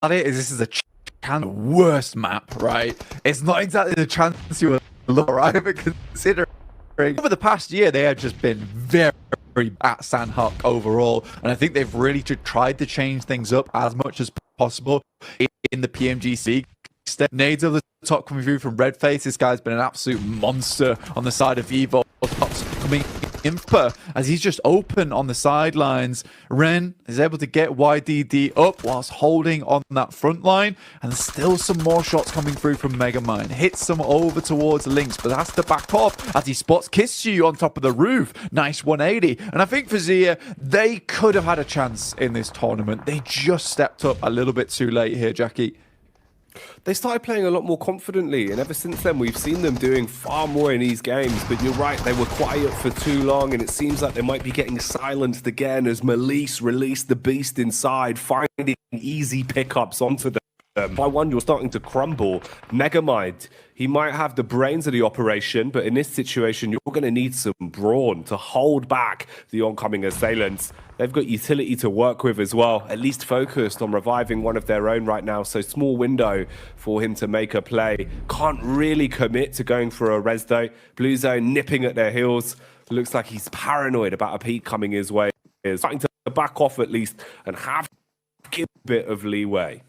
this is a chance worst map, right? It's not exactly the chance you would look, right? But considering over the past year, they have just been very at Sandhawk overall, and I think they've really tried to change things up as much as possible in the PMGC. Nades over the top coming through from Redface. This guy's been an absolute monster on the side of Evo. Tops coming in as he's just open on the sidelines. Ren is able to get YDD up whilst holding on that front line, and there's still some more shots coming through from Megamind. Hits some over towards Lynx, but has to back off as he spots Kissu on top of the roof. Nice 180. And I think for Zia, they could have had a chance in this tournament. They just stepped up a little bit too late here, Jackie. They started playing a lot more confidently, and ever since then we've seen them doing far more in these games. But you're right, they were quiet for too long, and it seems like they might be getting silenced again as Melise released the beast inside, finding easy pickups onto them. By one, you're starting to crumble. Megamind, he might have the brains of the operation, but in this situation, you're going to need some brawn to hold back the oncoming assailants. They've got utility to work with as well, at least focused on reviving one of their own right now. So small window for him to make a play. Can't really commit to going for a res though. Blue Zone nipping at their heels. Looks like he's paranoid about a peek coming his way. He's starting to back off at least and have a bit of leeway.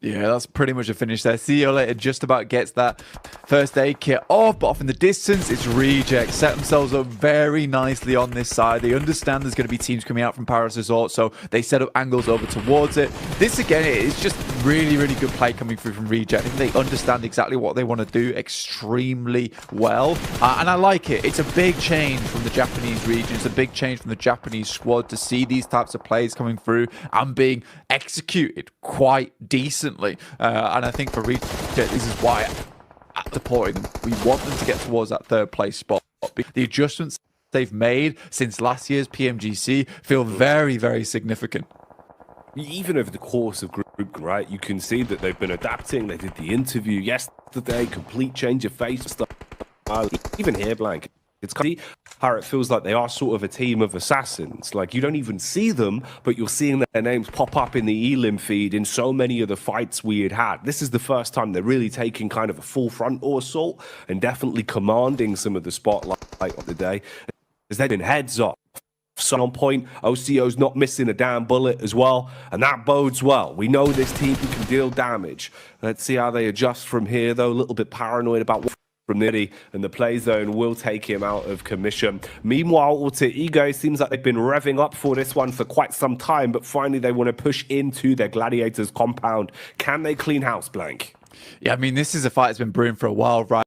Yeah, that's pretty much a finish there. See you later just about gets that first aid kit off, but off in the distance, it's Reject. Set themselves up very nicely on this side. They understand there's going to be teams coming out from Paris Resort, so they set up angles over towards it. This, again, is just really, really good play coming through from Reject. I think they understand exactly what they want to do extremely well, and I like it. It's a big change from the Japanese region. It's a big change from the Japanese squad to see these types of plays coming through and being executed quite decently. And I think for Reject, this is why I'm supporting them. We want them to get towards that third place spot. The adjustments they've made since last year's PMGC feel very, very significant. Even over the course of group, right, you can see that they've been adapting. They did the interview yesterday, complete change of face stuff. Even here, Blank. It's crazy how it feels like they are sort of a team of assassins. Like, you don't even see them, but you're seeing their names pop up in the elim feed in so many of the fights we had. This is the first time they're really taking kind of a full frontal assault and definitely commanding some of the spotlight of the day. As they've been heads up. Sun on point, OCO's not missing a damn bullet as well, and that bodes well. We know this team can deal damage. Let's see how they adjust from here, though. A little bit paranoid about what from Nitty, and the play zone will take him out of commission. Meanwhile, Alter Ego seems like they've been revving up for this one for quite some time, but finally they want to push into their Gladiators compound. Can they clean house, Blank? Yeah, I mean, this is a fight that's been brewing for a while, right?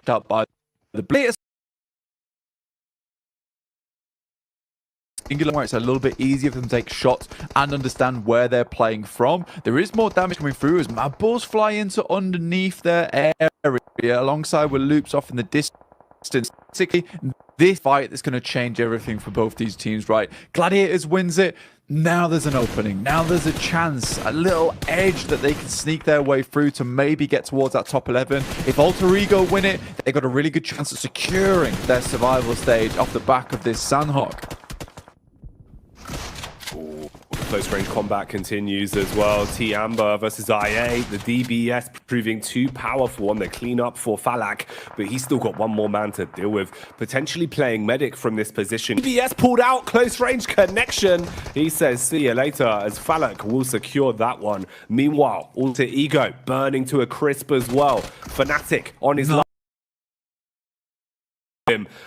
Up by the Blitz. Where it's a little bit easier for them to take shots and understand where they're playing from. There is more damage coming through as Mad Balls fly into underneath their area alongside with Loops off in the distance. Basically, this fight is going to change everything for both these teams, right? Gladiators wins it. Now there's an opening. Now there's a chance, a little edge that they can sneak their way through to maybe get towards that top 11. If Alter Ego win it, they've got a really good chance of securing their survival stage off the back of this Sandhawk. Close range combat continues as well. T Amber versus IA. The DBS proving too powerful on the cleanup for Falak, but he's still got one more man to deal with. Potentially playing medic from this position. DBS pulled out, close range connection. He says, see you later, as Falak will secure that one. Meanwhile, Alter Ego burning to a crisp as well. Fnatic on his line.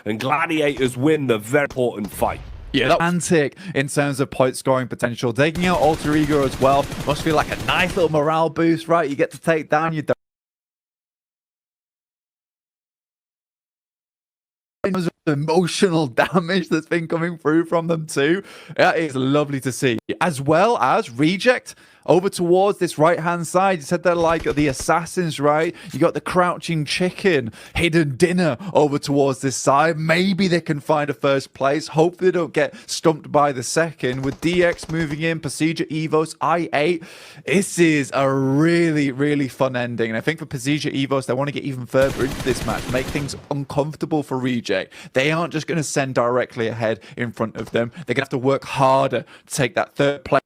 And Gladiators win the very important fight. Yeah, that antic in terms of point scoring potential. Taking out Alter Ego as well must feel like a nice little morale boost, right? You get to take down your emotional damage that's been coming through from them too. That is lovely to see. As well as Reject over towards this right-hand side. You said they're like the assassins, right? You got the crouching chicken, hidden dinner over towards this side. Maybe they can find a first place. Hopefully they don't get stumped by the second. With DX moving in, Procedure Evos, I8. This is a really, really fun ending. And I think for Procedure Evos, they want to get even further into this match, make things uncomfortable for Reject. They aren't just going to send directly ahead in front of them. They're going to have to work harder to take that third place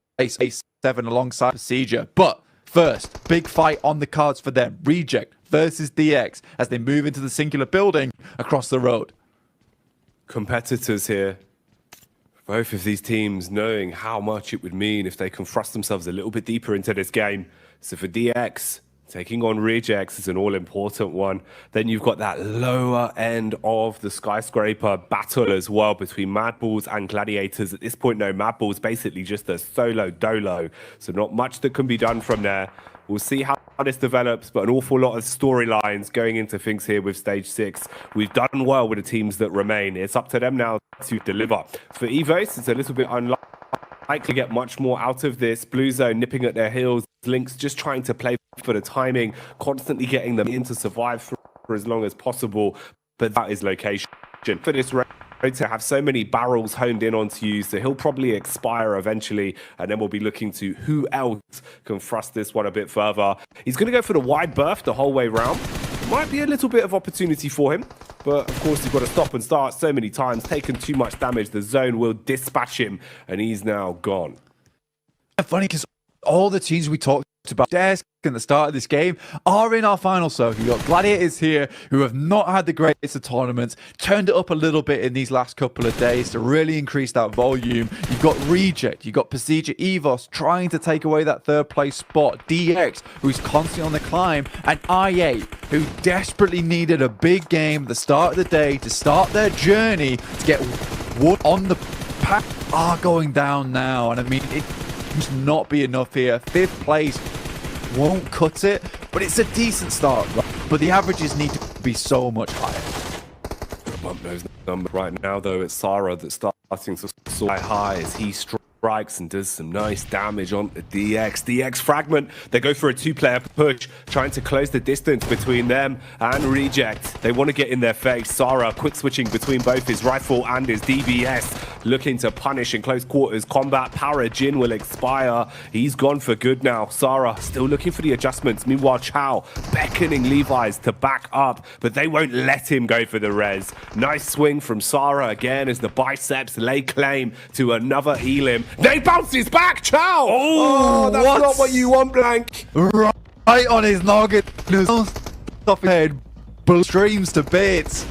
7 alongside Procedure. But first, big fight on the cards for them. Reject versus DX as they move into the singular building across the road. Competitors here. Both of these teams knowing how much it would mean if they can thrust themselves a little bit deeper into this game. So for DX, taking on Rejects is an all-important one. Then you've got that lower end of the skyscraper battle as well between Madballs and Gladiators. At this point, no, Madballs basically just a solo dolo. So not much that can be done from there. We'll see how this develops, but an awful lot of storylines going into things here with Stage 6. We've done well with the teams that remain. It's up to them now to deliver. For Evos, it's a little bit unlikely to get much more out of this. Blue Zone nipping at their heels. Lynx just trying to play for the timing, constantly getting them in to survive for as long as possible. But that is location. For this race, to have so many barrels honed in onto you, so he'll probably expire eventually, and then we'll be looking to who else can thrust this one a bit further. He's going to go for the wide berth the whole way round. Might be a little bit of opportunity for him, but of course he's got to stop and start so many times, taken too much damage. The zone will dispatch him, and he's now gone. Funny because all the teams we talked about desk in the start of this game are in our final circle. You've got Gladiators here who have not had the greatest of tournaments, turned it up a little bit in these last couple of days to really increase that volume. You've got Reject, you've got Procedure Evos trying to take away that third place spot, DX who's constantly on the climb, and IA who desperately needed a big game at the start of the day to start their journey to get one on the pack are going down now. And I mean, it must not be enough here. 5th place won't cut it, but it's a decent start, right? But the averages need to be so much higher. Bump those numbers right now, though. It's Sarah that's starting to soar high as he strikes and does some nice damage on the DX. DX fragment. They go for a 2-player push, trying to close the distance between them and Reject. They want to get in their face. Sarah quick switching between both his rifle and his DBS, looking to punish in close quarters combat. Power Jin will expire. He's gone for good now. Sarah still looking for the adjustments. Meanwhile, Chow beckoning Levi's to back up, but they won't let him go for the res. Nice swing from Sarah again as the biceps lay claim to another Elim. They bounces back, Chow! Oh, that's what? not what you want, Blank. Right on his noggin. Off his head. Streams to bits.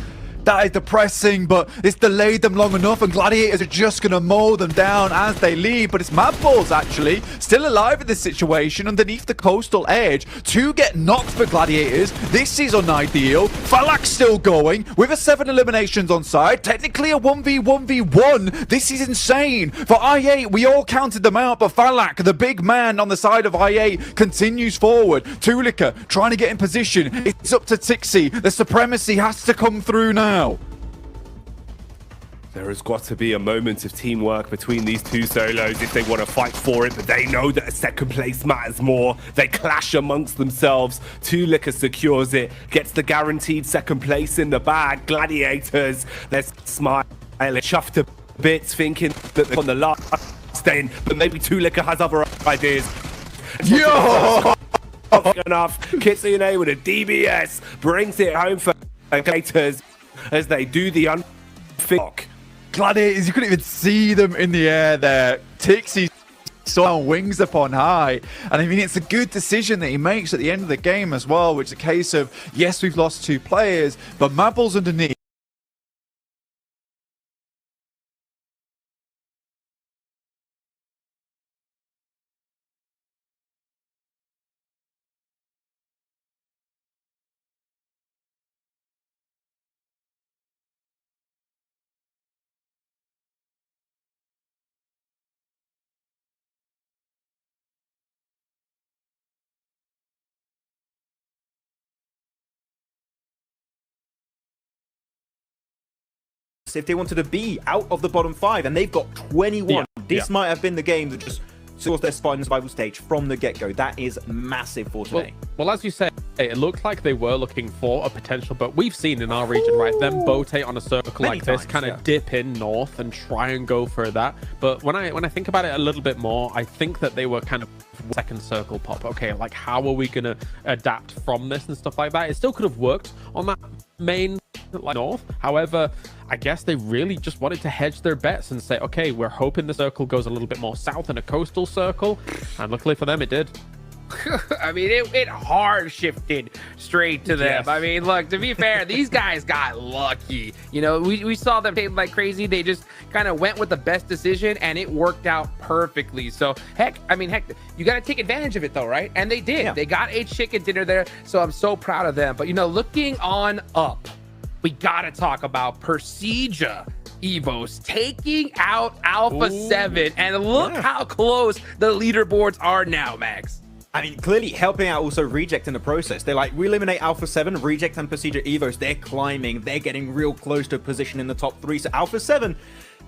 That is depressing, but it's delayed them long enough, and Gladiators are just going to mow them down as they leave. But it's Madballs, actually, still alive in this situation underneath the coastal edge to get knocked for Gladiators. This is unideal. Falak's still going with a 7 eliminations on side. Technically a 1v1v1. This is insane. For IA, we all counted them out, but Falak, the big man on the side of IA, continues forward. Tulika trying to get in position. It's up to Tixie. The supremacy has to come through now. There has got to be a moment of teamwork between these two solos if they want to fight for it, but they know that a second place matters more. They clash amongst themselves. Tulika secures it, gets the guaranteed second place in the bag. Gladiators, they're smiling, chuffed to bits, thinking that they're on the last day, but maybe Tulika has other ideas. Yo! Enough. Kitsune with a DBS brings it home for Gladiators as they do the unfit. Gladiators, you couldn't even see them in the air there. Tixie saw wings upon high. And I mean, it's a good decision that he makes at the end of the game as well, which is a case of, yes, we've lost 2 players, but Madballs underneath. If they wanted to be out of the bottom 5, and they've got 21, this might have been the game that just secures their spot in the survival stage from the get-go. That is massive for today. Well, as you say, it looked like they were looking for a potential, but we've seen in our region, right, them rotate on a circle like this, kind of dip in north and try and go for that. But when I think about it a little bit more, I think that they were kind of second circle pop. Okay, like how are we going to adapt from this and stuff like that? It still could have worked on that main like north. However, I guess they really just wanted to hedge their bets and say, okay, we're hoping the circle goes a little bit more south in a coastal circle, and luckily for them, it did. I mean, it hard shifted straight to them. Yes. I mean, look, to be fair, these guys got lucky. You know, we saw them tape like crazy. They just kind of went with the best decision, and it worked out perfectly. So, heck, you got to take advantage of it, though, right? And they did. Yeah. They got a chicken dinner there, so I'm so proud of them. But, you know, looking on up, we got to talk about Persija Evos taking out Alpha 7, and look how close the leaderboards are now, Max. I mean, clearly helping out also Reject in the process. They're like, we eliminate Alpha 7, Reject and Persija Evos. They're climbing. They're getting real close to a position in the top 3. So Alpha 7,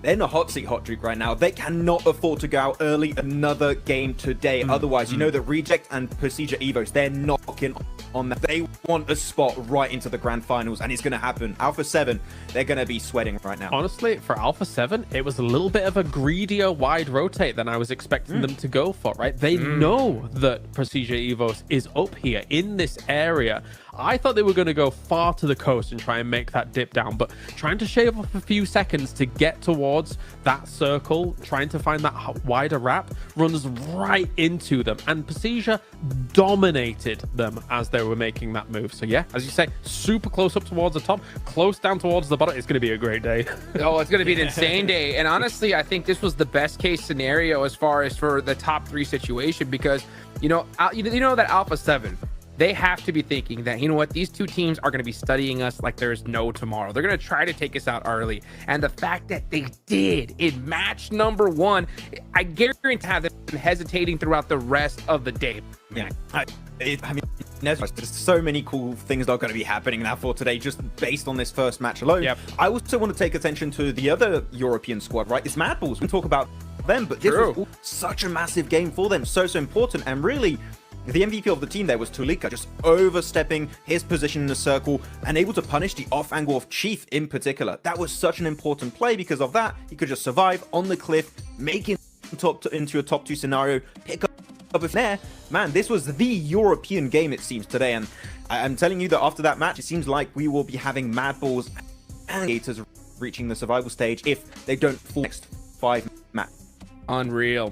they're in a hot seat, hot streak right now. They cannot afford to go out early another game today. Otherwise, you know that Reject and Persija Evos, they're knocking on that. They want a spot right into the grand finals, and it's going to happen. Alpha 7, they're going to be sweating right now. Honestly, for Alpha 7, it was a little bit of a greedier wide rotate than I was expecting them to go for, right? They know that Persija Evos is up here in this area. I thought they were going to go far to the coast and try and make that dip down, but trying to shave off a few seconds to get towards that circle, trying to find that wider wrap, runs right into them, and Persija dominated them as they were making that move. So yeah, as you say, super close up towards the top, close down towards the bottom. It's going to be a great day. Oh, it's going to be an insane day. And honestly, I think this was the best case scenario as far as for the top 3 situation, because you know that Alpha 7, they have to be thinking that, you know what, these two teams are going to be studying us like there's no tomorrow. They're going to try to take us out early. And the fact that they did in match number 1, I guarantee to have them hesitating throughout the rest of the day. Yeah. I mean, there's so many cool things that are going to be happening now for today, just based on this first match alone. Yep. I also want to take attention to the other European squad, right? It's Mad Bulls. We talk about them, but this was such a massive game for them. So important. And really, the MVP of the team there was Tulika, just overstepping his position in the circle and able to punish the off angle of Chief in particular. That was such an important play. Because of that, he could just survive on the cliff, make it into a top 2 scenario, pick up there. Man, this was the European game, it seems, today. And I'm telling you that after that match, it seems like we will be having Mad Bulls and Gators reaching the survival stage if they don't fall next 5 matches. Unreal.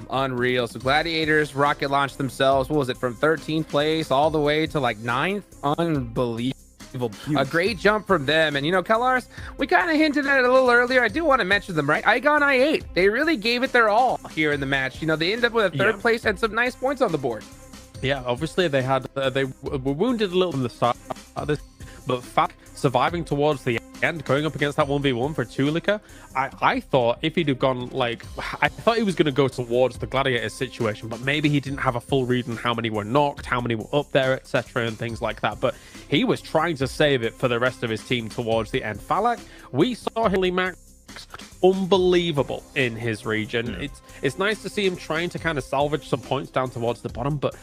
So Gladiators rocket launched themselves, what was it, from 13th place all the way to like 9th? Unbelievable. A great jump from them. And you know, Kalars, we kind of hinted at it a little earlier. I do want to mention them, right? Igon I8, they really gave it their all here in the match. You know, they ended up with a 3rd place and some nice points on the board. Yeah, obviously they had they were wounded a little in the start of this, but surviving towards the end, going up against that 1v1 for Tulika, I thought if he'd have gone like, I thought he was going to go towards the Gladiator situation, but maybe he didn't have a full read on how many were knocked, how many were up there, etc., and things like that. But he was trying to save it for the rest of his team towards the end. Falak, we saw Hilly Max unbelievable in his region. It's nice to see him trying to kind of salvage some points down towards the bottom, but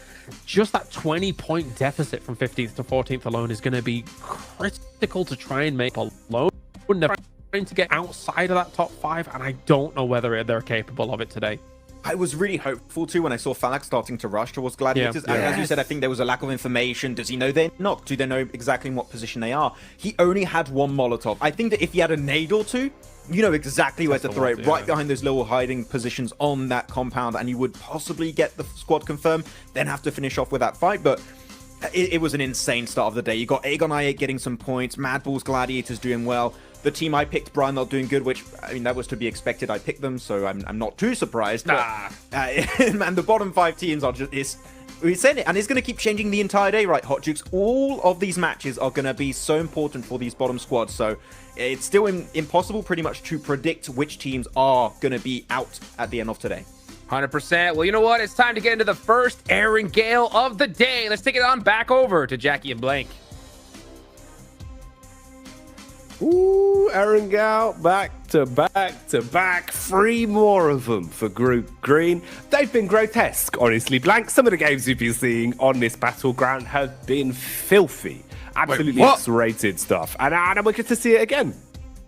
just that 20-point deficit from 15th to 14th alone is going to be critical to try and make alone. They're trying to get outside of that top 5, and I don't know whether they're capable of it today. I was really hopeful too when I saw Falak starting to rush towards Gladiators. And as you said, I think there was a lack of information. Does he know they're knocked? Do they know exactly in what position they are? He only had 1 Molotov. I think that if he had a nade or 2, you know exactly where to throw it, right behind those little hiding positions on that compound, and you would possibly get the squad confirmed, then have to finish off with that fight. But it was an insane start of the day. You got Aegon I8 getting some points, Mad Bulls Gladiators doing well. The team I picked, Brian, not doing good, which, I mean, that was to be expected. I picked them, so I'm not too surprised. But, man, the bottom 5 teams are just... We said it, and it's going to keep changing the entire day, right, Hot Jukes? All of these matches are going to be so important for these bottom squads, so it's still impossible pretty much to predict which teams are going to be out at the end of today. 100%. Well, you know what? It's time to get into the first Aaron Gale of the day. Let's take it on back over to Jackie and Blank. Ooh, Aaron Gale, back to back. 3 more of them for Group Green. They've been grotesque, honestly, Blank. Some of the games we've been seeing on this battleground have been filthy. Absolutely X-rated stuff. And we're good to see it again.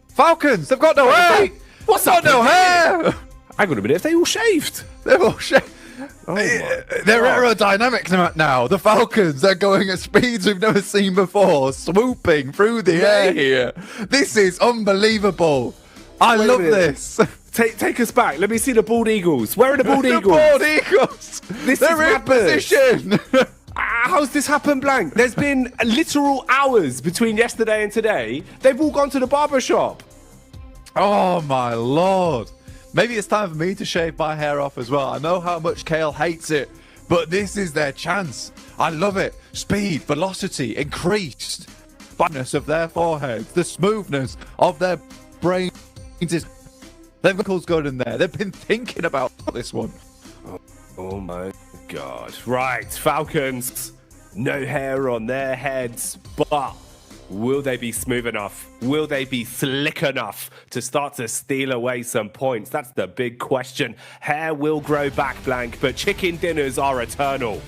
Falcons, they've got no hair! What's up? No hair! Hang on a minute, have they all shaved? They've all shaved. They're aerodynamic now. The Falcons are going at speeds we've never seen before, swooping through the air here. This is unbelievable. I love this. Take us back. Let me see the bald eagles. Where are the bald eagles? The bald eagles. They're in position. How's this happened, Blank? There's been literal hours between yesterday and today. They've all gone to the barber shop. Oh my lord. Maybe it's time for me to shave my hair off as well. I know how much Kale hates it, but this is their chance. I love it. Speed, velocity, increased. Brightness of their foreheads, the smoothness of their brains. They've got good in there. They've been thinking about this one. Oh my god. Right, Falcons. No hair on their heads, but will they be smooth enough? Will they be slick enough to start to steal away some points? That's the big question. Hair will grow back, Blank, but chicken dinners are eternal.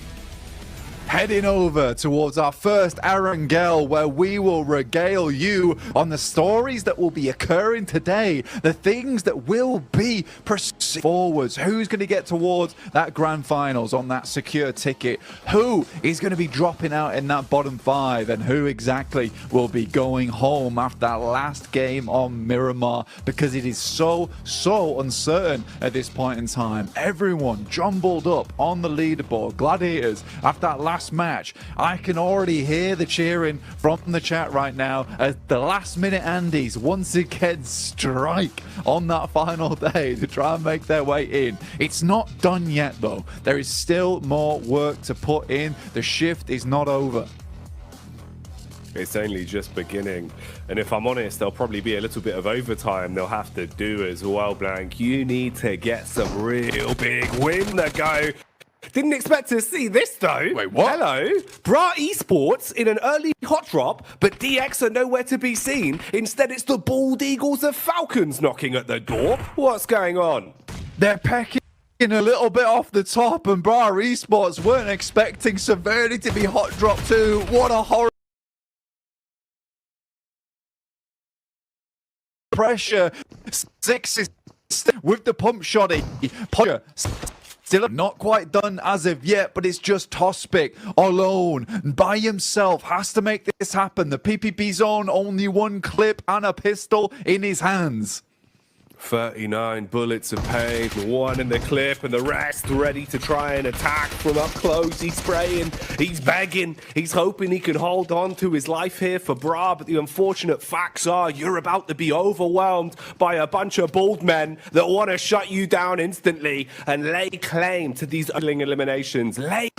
Heading over towards our first Arangel, where we will regale you on the stories that will be occurring today, the things that will be proceeding forwards. Who's going to get towards that grand finals on that secure ticket? Who is going to be dropping out in that bottom 5? And who exactly will be going home after that last game on Miramar? Because it is so uncertain at this point in time. Everyone jumbled up on the leaderboard. Gladiators, after that last match, I can already hear the cheering from the chat right now as the last minute Andes once again strike on that final day to try and make their way in. It's not done yet though. There is still more work to put in. The shift is not over. It's only just beginning. And if I'm honest, there'll probably be a little bit of overtime they'll have to do as well, Blank. You need to get some real big win to go. Didn't expect to see this though. Wait, what? Hello. Bra Esports in an early hot drop, but DX are nowhere to be seen. Instead, it's the Bald Eagles of Falcons knocking at the door. What's going on? They're pecking a little bit off the top, and Bra Esports weren't expecting Severity to be hot drop too. What a horror. Pressure. 6 is with the pump shoddy. Still not quite done as of yet, but it's just Tospic alone by himself has to make this happen. The PPP zone, only one clip and a pistol in his hands. 39 bullets of pain, one in the clip, and the rest ready to try and attack from up close. He's spraying, he's begging, he's hoping he can hold on to his life here for Bra, but the unfortunate facts are you're about to be overwhelmed by a bunch of bald men that want to shut you down instantly and lay claim to these eliminations. Lay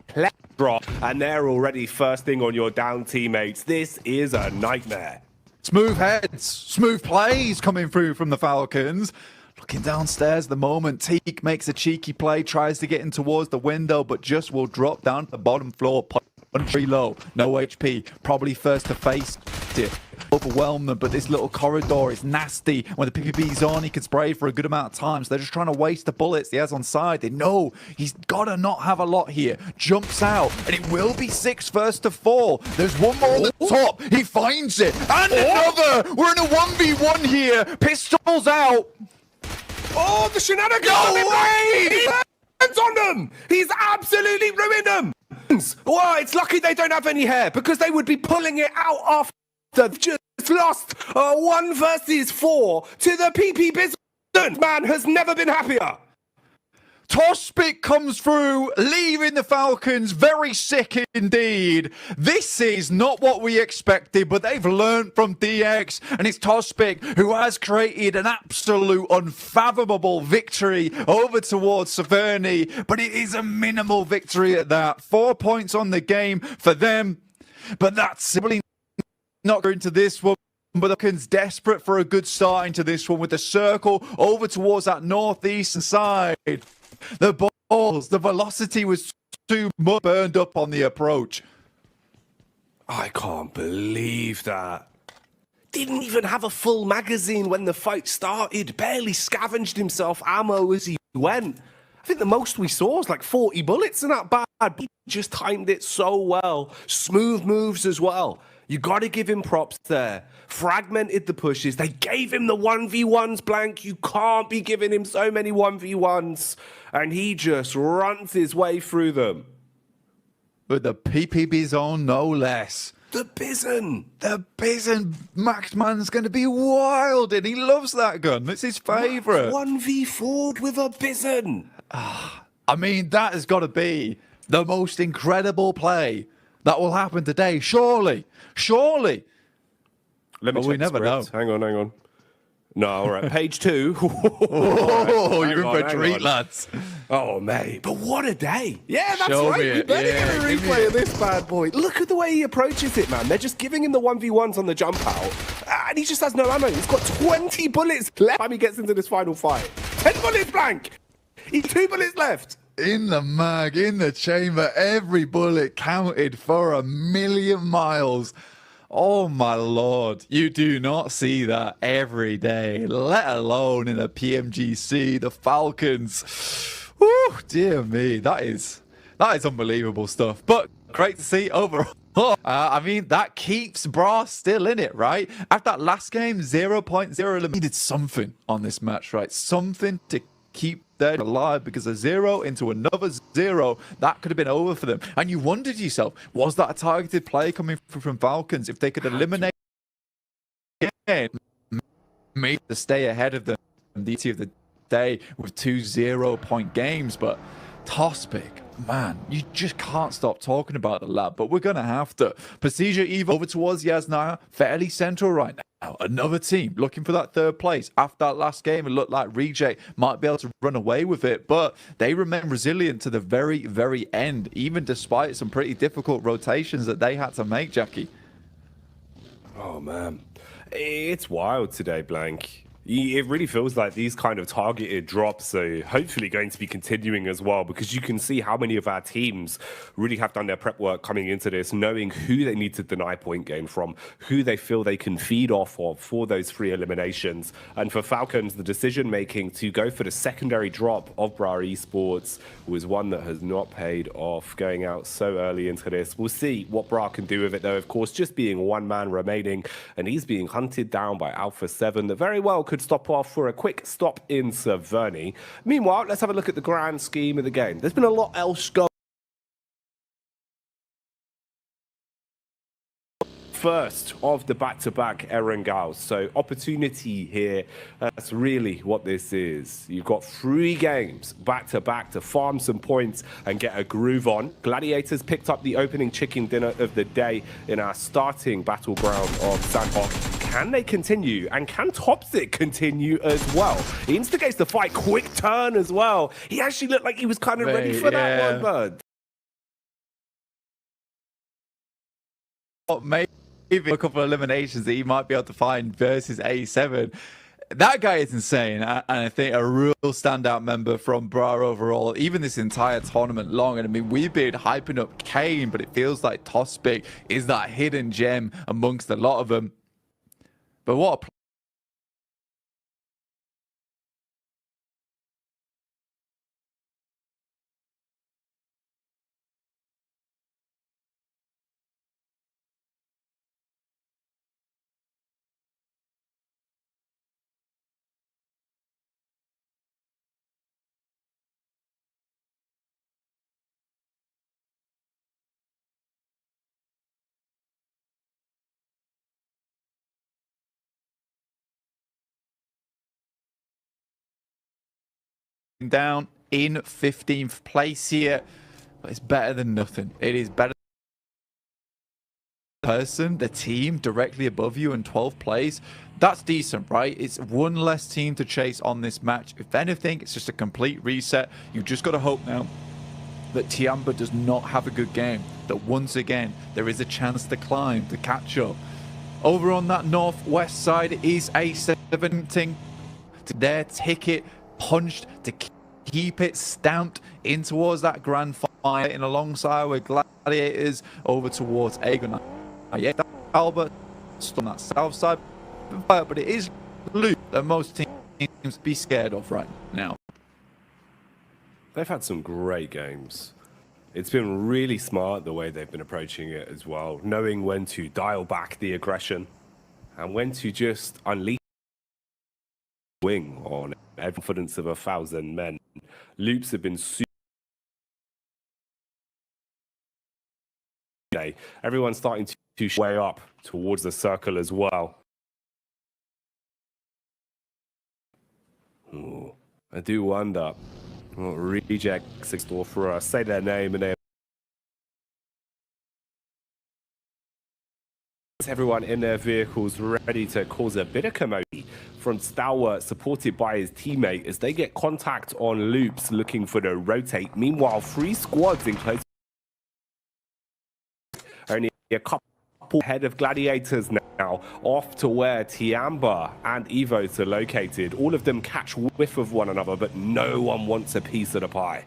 claim, Bra, and they're already first thing on your down teammates. This is a nightmare. Smooth heads, smooth plays coming through from the Falcons. Looking downstairs at the moment, Teak makes a cheeky play, tries to get in towards the window, but just will drop down to the bottom floor. Punch low, no HP, probably first to face it. Overwhelm them, but this little corridor is nasty. When the PPP's on, he can spray for a good amount of time, so they're just trying to waste the bullets he has on side. They know he's got to not have a lot here. Jumps out, and it will be 6 first to 4. There's one more on the top. He finds it, and another. We're in a 1v1 here. Pistols out. Oh, the shenanigans! No way! He lands on them! He's absolutely ruined them! Well, it's lucky they don't have any hair, because they would be pulling it out after they've just lost 1 versus 4 to the PP Business. Man has never been happier. Tospic comes through, leaving the Falcons very sick indeed. This is not what we expected, but they've learned from DX, and it's Tospic who has created an absolute unfathomable victory over towards Severny, but it is a minimal victory at that. 4 points on the game for them, but that's simply not going to this one. But the Falcons desperate for a good start into this one with the circle over towards that northeastern side. The balls, the velocity was too much burned up on the approach. I can't believe that. Didn't even have a full magazine when the fight started. Barely scavenged himself ammo as he went. I think the most we saw was like 40 bullets in that bad. He just timed it so well. Smooth moves as well. You got to give him props there. Fragmented the pushes. They gave him the 1v1s, Blank. You can't be giving him so many 1v1s. And he just runs his way through them. With the PPB zone, no less. The Bison. The Bison Maxman's going to be wild, and he loves that gun. It's his favourite. 1v4 with a Bison. I mean, that has got to be the most incredible play that will happen today. Surely. Let me But check we the never script. know. Hang on. No, all right. Page 2. Oh, Hang you're in on, for a hang treat, on. lads. Oh, mate. But what a day. Yeah, that's Show right. me We it. better Yeah, get a give me replay it. of this bad boy. Look at the way he approaches it, man. They're just giving him the 1v1s on the jump out. And he just has no ammo. He's got 20 bullets left time he gets into this final fight. 10 bullets, Blank. He's 2 bullets left. In the mag, in the chamber, every bullet counted for 1,000,000 miles. Oh my lord, you do not see that every day, let alone in a PMGC, the Falcons. Woo, dear me, that is unbelievable stuff. But great to see overall. I mean, that keeps Bra still in it, right? After that last game, 0.0 needed something on this match, right? Something to keep them alive, because a 0 into another 0, that could have been over for them. And you wondered yourself, was that a targeted play coming from Falcons? If they could eliminate again, maybe to stay ahead of them the of the day with 2 0-point games. But Tospic, man, you just can't stop talking about the lad, but we're going to have to. Procedure Eve over towards Yasnaya, fairly central right now. Another team looking for that 3rd place. After that last game, it looked like Rejay might be able to run away with it, but they remain resilient to the very, very end, even despite some pretty difficult rotations that they had to make, Jackie. Oh, man. It's wild today, Blank. It really feels like these kind of targeted drops are hopefully going to be continuing as well, because you can see how many of our teams really have done their prep work coming into this, knowing who they need to deny point gain from, who they feel they can feed off of for those 3 eliminations. And for Falcons, the decision making to go for the secondary drop of Bra Esports was one that has not paid off, going out so early into this. We'll see what Bra can do with it, though, of course, just being 1 man remaining, and he's being hunted down by Alpha 7 that very well could stop off for a quick stop in Saverny. Meanwhile, let's have a look at the grand scheme of the game. There's been a lot else going. First of the back-to-back Erangals. So opportunity here. That's really what this is. You've got 3 games back-to-back to farm some points and get a groove on. Gladiators picked up the opening chicken dinner of the day in our starting battleground of Sandhawk. Can they continue? And can Topsic continue as well? He instigates the fight. Quick turn as well. He actually looked like he was kind of ready for that one, bud. Maybe a couple of eliminations that he might be able to find versus A7. That guy is insane, and I think a real standout member from Bra overall, even this entire tournament long. And I mean, we've been hyping up Kane, but it feels like Tospic is that hidden gem amongst a lot of them. But what a down in 15th place here, but it's better than nothing. It is better person, the team directly above you in 12th place. That's decent, right? It's 1 less team to chase on this match. If anything, it's just a complete reset. You've just got to hope now that Tiamba does not have a good game, that once again there is a chance to climb, to catch up. Over on that northwest side is A7 to their ticket punched to keep it stamped in towards that grand final, in alongside with Gladiators over towards Aegon. Yeah, Albert on that south side, but it is loot that most teams be scared of right now. They've had some great games It's been really smart the way they've been approaching it as well, knowing when to dial back the aggression and when to just unleash wing on confidence of 1,000 men. Loops have been super. Everyone's starting to way up towards the circle as well. Ooh, I do wonder what rejects in store for us. Say their name and everyone in their vehicles ready to cause a bit of commotion. From Stalwart, supported by his teammate, as they get contact on Loops, looking for the rotate. Meanwhile, 3 squads in close. Only a couple ahead of Gladiators now, off to where Tiamba and Evos are located. All of them catch whiff of one another, but no one wants a piece of the pie.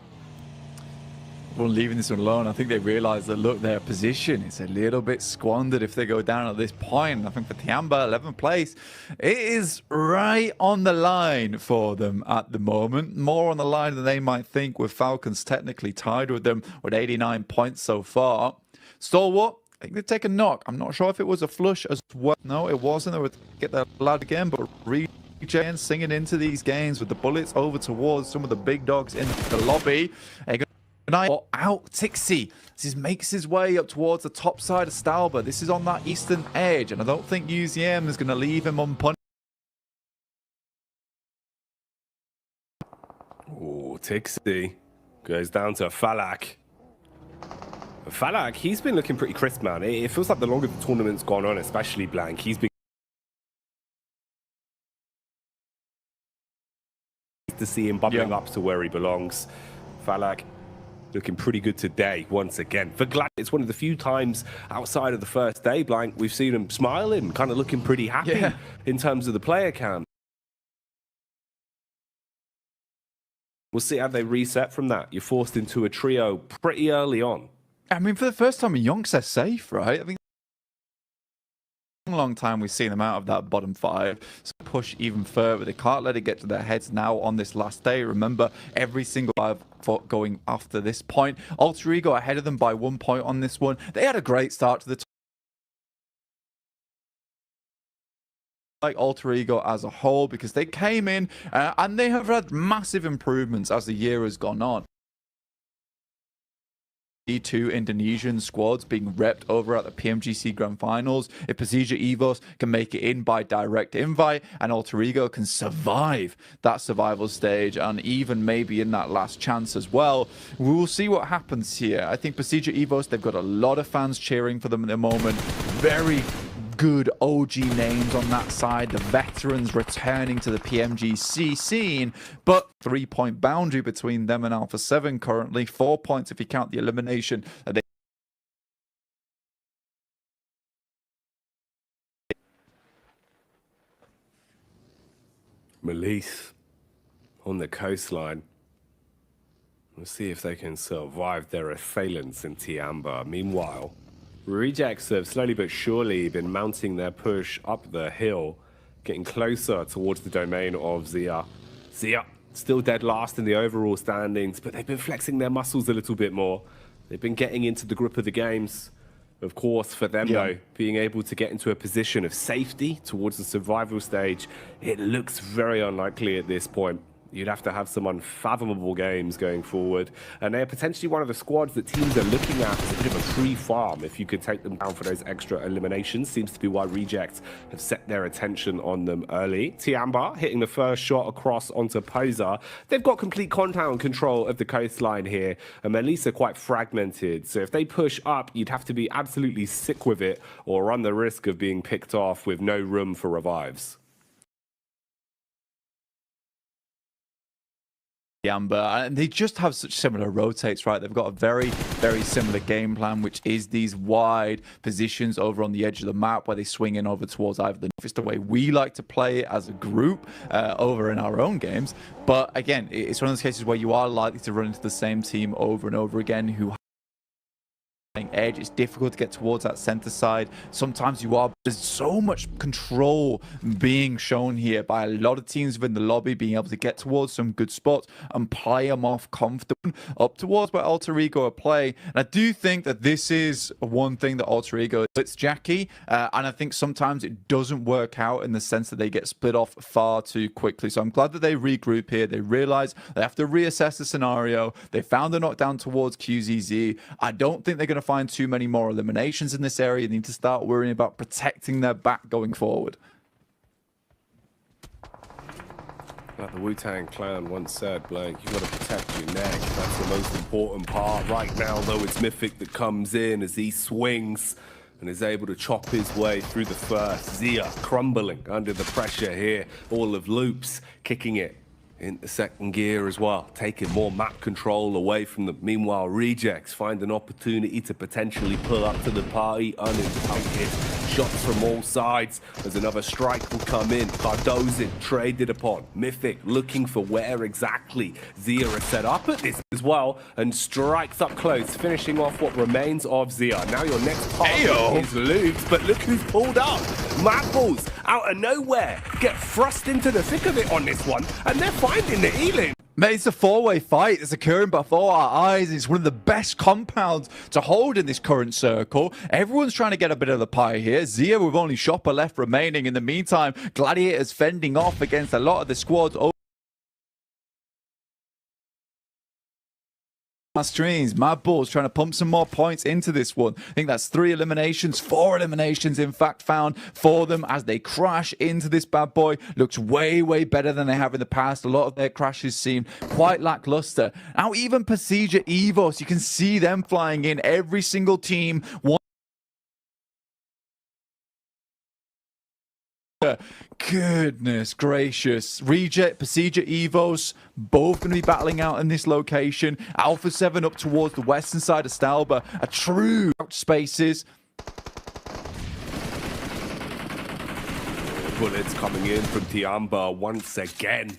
Well, leaving this one alone, I think they realise that, look, their position is a little bit squandered if they go down at this point. I think for Tiamba, 11th place, it is right on the line for them at the moment. More on the line than they might think, with Falcons technically tied with them with 89 points so far. Stalwart, I think they take a knock. I'm not sure if it was a flush as well. No, it wasn't. They would get that lad again, but Regen singing into these games with the bullets over towards some of the big dogs in the lobby. Out Tixie. This makes his way up towards the top side of Stalber. This is on that eastern edge, and I don't think UZM is going to leave him unpunished. Oh, Tixie goes down to Falak. Falak, he's been looking pretty crisp, man. It feels like the longer the tournament's gone on, especially Blank, he's been to see him bubbling up to where he belongs. Falak looking pretty good today once again. For Glad, it's one of the few times outside of the first day, Blank, we've seen him smiling, kind of looking pretty happy in terms of the player cam. We'll see how they reset from that. You're forced into a trio pretty early on. I mean, for the first time in Yonks, they're safe, right? I mean, long time we've seen them out of that bottom 5, so push even further. They can't let it get to their heads now on this last day. Remember, every single 5 going after this point. Alter Ego ahead of them by 1 point on this one. They had a great start to the like Alter Ego as a whole, because they came in and they have had massive improvements as the year has gone on. 2 Indonesian squads being repped over at the PMGC Grand Finals. If Pasija Evos can make it in by direct invite, and Alter Ego can survive that survival stage and even maybe in that last chance as well, we will see what happens here. I think Pasija Evos, they've got a lot of fans cheering for them at the moment. Very good OG names on that side, the veterans returning to the PMGC scene, but 3-point boundary between them and Alpha 7 currently. 4 points if you count the elimination. Melise on the coastline. We'll see if they can survive their assailants in Tiamba. Meanwhile, Rejects have slowly but surely been mounting their push up the hill, getting closer towards the domain of Zia. Zia still dead last in the overall standings, but they've been flexing their muscles a little bit more. They've been getting into the grip of the games. Of course, for them, though, being able to get into a position of safety towards the survival stage, it looks very unlikely at this point. You'd have to have some unfathomable games going forward. And they're potentially one of the squads that teams are looking at as a bit of a free farm if you could take them down for those extra eliminations. Seems to be why Rejects have set their attention on them early. Tiamba hitting the first shot across onto Poser. They've got complete compound control of the coastline here, and Melisa quite fragmented. So if they push up, you'd have to be absolutely sick with it or run the risk of being picked off with no room for revives. Amber, and they just have such similar rotates, right? They've got a very, very similar game plan, which is these wide positions over on the edge of the map where they swing in over towards either the north. It's the way we like to play as a group over in our own games. But again, it's one of those cases where you are likely to run into the same team over and over again who edge. It's difficult to get towards that center side. Sometimes you are. There's so much control being shown here by a lot of teams within the lobby, being able to get towards some good spots and play them off comfortable up towards where Alter Ego are playing. And I do think that this is one thing that Alter Ego splits Jackie, and I think sometimes it doesn't work out in the sense that they get split off far too quickly. So I'm glad that they regroup here. They realize they have to reassess the scenario. They found a knockdown towards QZZ. I don't think they're going to find too many more eliminations in this area. They need to start worrying about protecting their back going forward. Like the Wu-Tang Clan once said, Blank, you've got to protect your neck. That's the most important part. Right now, though, it's Mythic that comes in as he swings and is able to chop his way through the first. Zia crumbling under the pressure here. All of Loops kicking it into second gear as well, taking more map control away from them. Meanwhile, Rejects find an opportunity to potentially pull up to the party uninvited. Shots from all sides as another strike will come in. Cardozin traded upon. Mythic looking for where exactly Zia is set up at this as well, and strikes up close, finishing off what remains of Zia. Now your next target is Loops, but look who's pulled up. Madballs out of nowhere get thrust into the thick of it on this one, and they're finding the Ealing. Mate, it's a four-way fight that's occurring before our eyes. It's one of the best compounds to hold in this current circle. Everyone's trying to get a bit of the pie here. Zia with only Shopper left remaining. In the meantime, Gladiators fending off against a lot of the squads. Streams, Madball's trying to pump some more points into this one. I think that's 4 eliminations in fact found for them as they crash into this bad boy. Looks way better than they have in the past. A lot of their crashes seem quite lackluster. Now even Procedure Evos, you can see them flying in. Every single team goodness gracious. Reject, Procedure, Evos, both going to be battling out in this location. Alpha 7 up towards the western side of Stalba. A true spaces. Bullets coming in from Tiamba once again,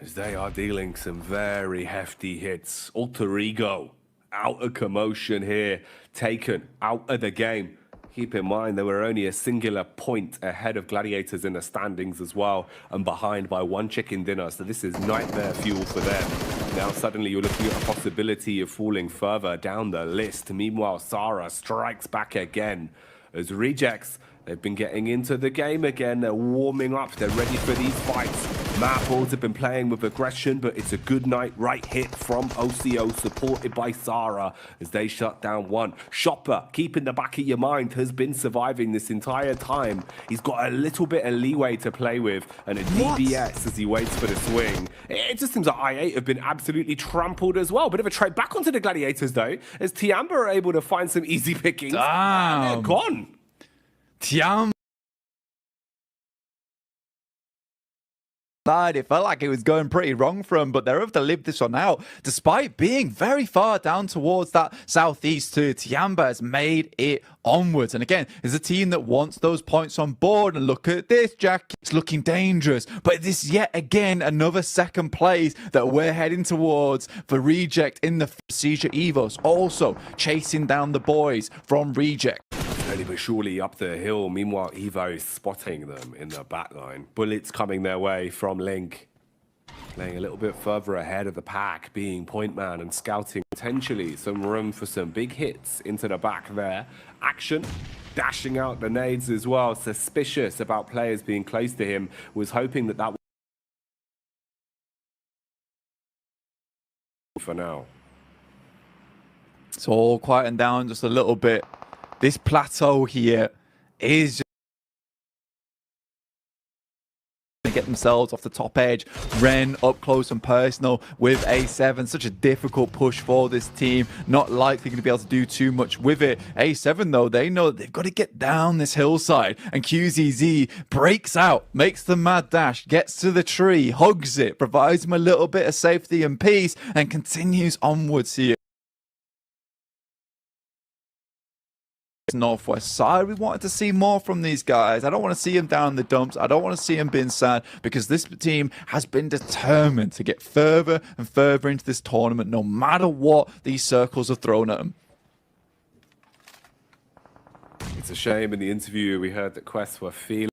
as they are dealing some very hefty hits. Alter Ego out of commotion here, taken out of the game. Keep in mind, they were only a singular point ahead of Gladiators in the standings as well, and behind by 1 chicken dinner. So this is nightmare fuel for them. Now suddenly you're looking at a possibility of falling further down the list. Meanwhile, Sarah strikes back again as Rejects. They've been getting into the game again. They're warming up. They're ready for these fights. Madballs have been playing with aggression, but it's a good night. Right hit from OCO, supported by Sarah, as they shut down one. Shopper, keep in the back of your mind, has been surviving this entire time. He's got a little bit of leeway to play with, and a DBS as he waits for the swing. It just seems like I8 have been absolutely trampled as well. Bit of a trade back onto the Gladiators, though, as Tiamba are able to find some easy pickings. And they're gone. Tiamba. It felt like it was going pretty wrong for them, but they're able to live this one out despite being very far down towards that southeast too. Tiamba has made it onwards, and again, is a team that wants those points on board. And look at this, Jack, it's looking dangerous, but this yet again another second place that we're heading towards for Reject in the Procedure Evos, also chasing down the boys from Reject. Slowly but surely up the hill. Meanwhile, Evo is spotting them in the back line. Bullets coming their way from Link. Playing a little bit further ahead of the pack, being point man and scouting potentially some room for some big hits into the back there. Action, dashing out the nades as well. Suspicious about players being close to him. Was hoping that that for now. It's all quieting down just a little bit. This plateau here is just going to get themselves off the top edge. Ren up close and personal with A7. Such a difficult push for this team. Not likely going to be able to do too much with it. A7, though, they know that they've got to get down this hillside. And QZZ breaks out, makes the mad dash, gets to the tree, hugs it, provides him a little bit of safety and peace, and continues onwards here. Northwest side. We wanted to see more from these guys. I don't want to see them down in the dumps. I don't want to see them being sad, because this team has been determined to get further and further into this tournament no matter what these circles have thrown at them. It's a shame in the interview we heard that Quest were feeling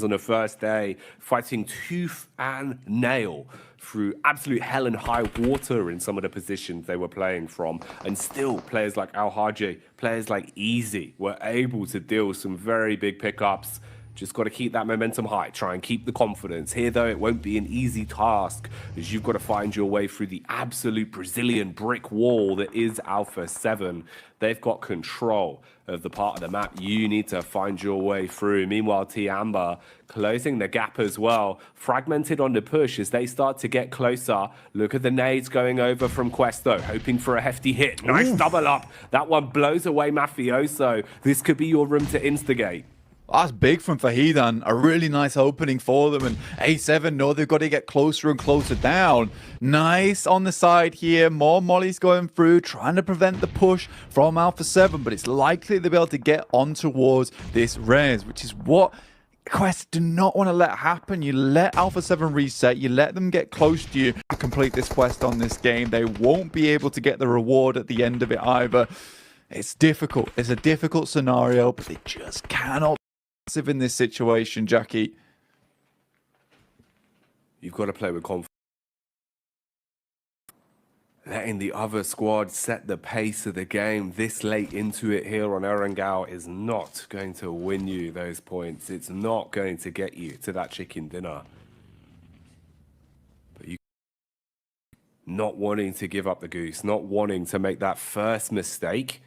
on the first day, fighting tooth and nail through absolute hell and high water in some of the positions they were playing from. And still, players like Al-Haji, players like Easy were able to deal some very big pickups. Just got to keep that momentum high, try and keep the confidence. Here, though, it won't be an easy task, as you've got to find your way through the absolute Brazilian brick wall that is Alpha 7. They've got control of the part of the map you need to find your way through. Meanwhile, T-Amber closing the gap as well. Fragmented on the push as they start to get closer. Look at the nades going over from Questo, hoping for a hefty hit. Nice double up. That one blows away Mafioso. This could be your room to instigate. That's big from Fahidan. A really nice opening for them. And A7 know they've got to get closer and closer down. Nice on the side here. More mollies going through, trying to prevent the push from Alpha 7. But it's likely they'll be able to get on towards this res, which is what Quest do not want to let happen. You let Alpha 7 reset. You let them get close to you to complete this quest on this game. They won't be able to get the reward at the end of it either. It's difficult. It's a difficult scenario, but they just cannot in this situation, Jackie. You've got to play with confidence. Letting the other squad set the pace of the game this late into it here on Erangel is not going to win you those points. It's not going to get you to that chicken dinner. But you not wanting to give up the goose, not wanting to make that first mistake.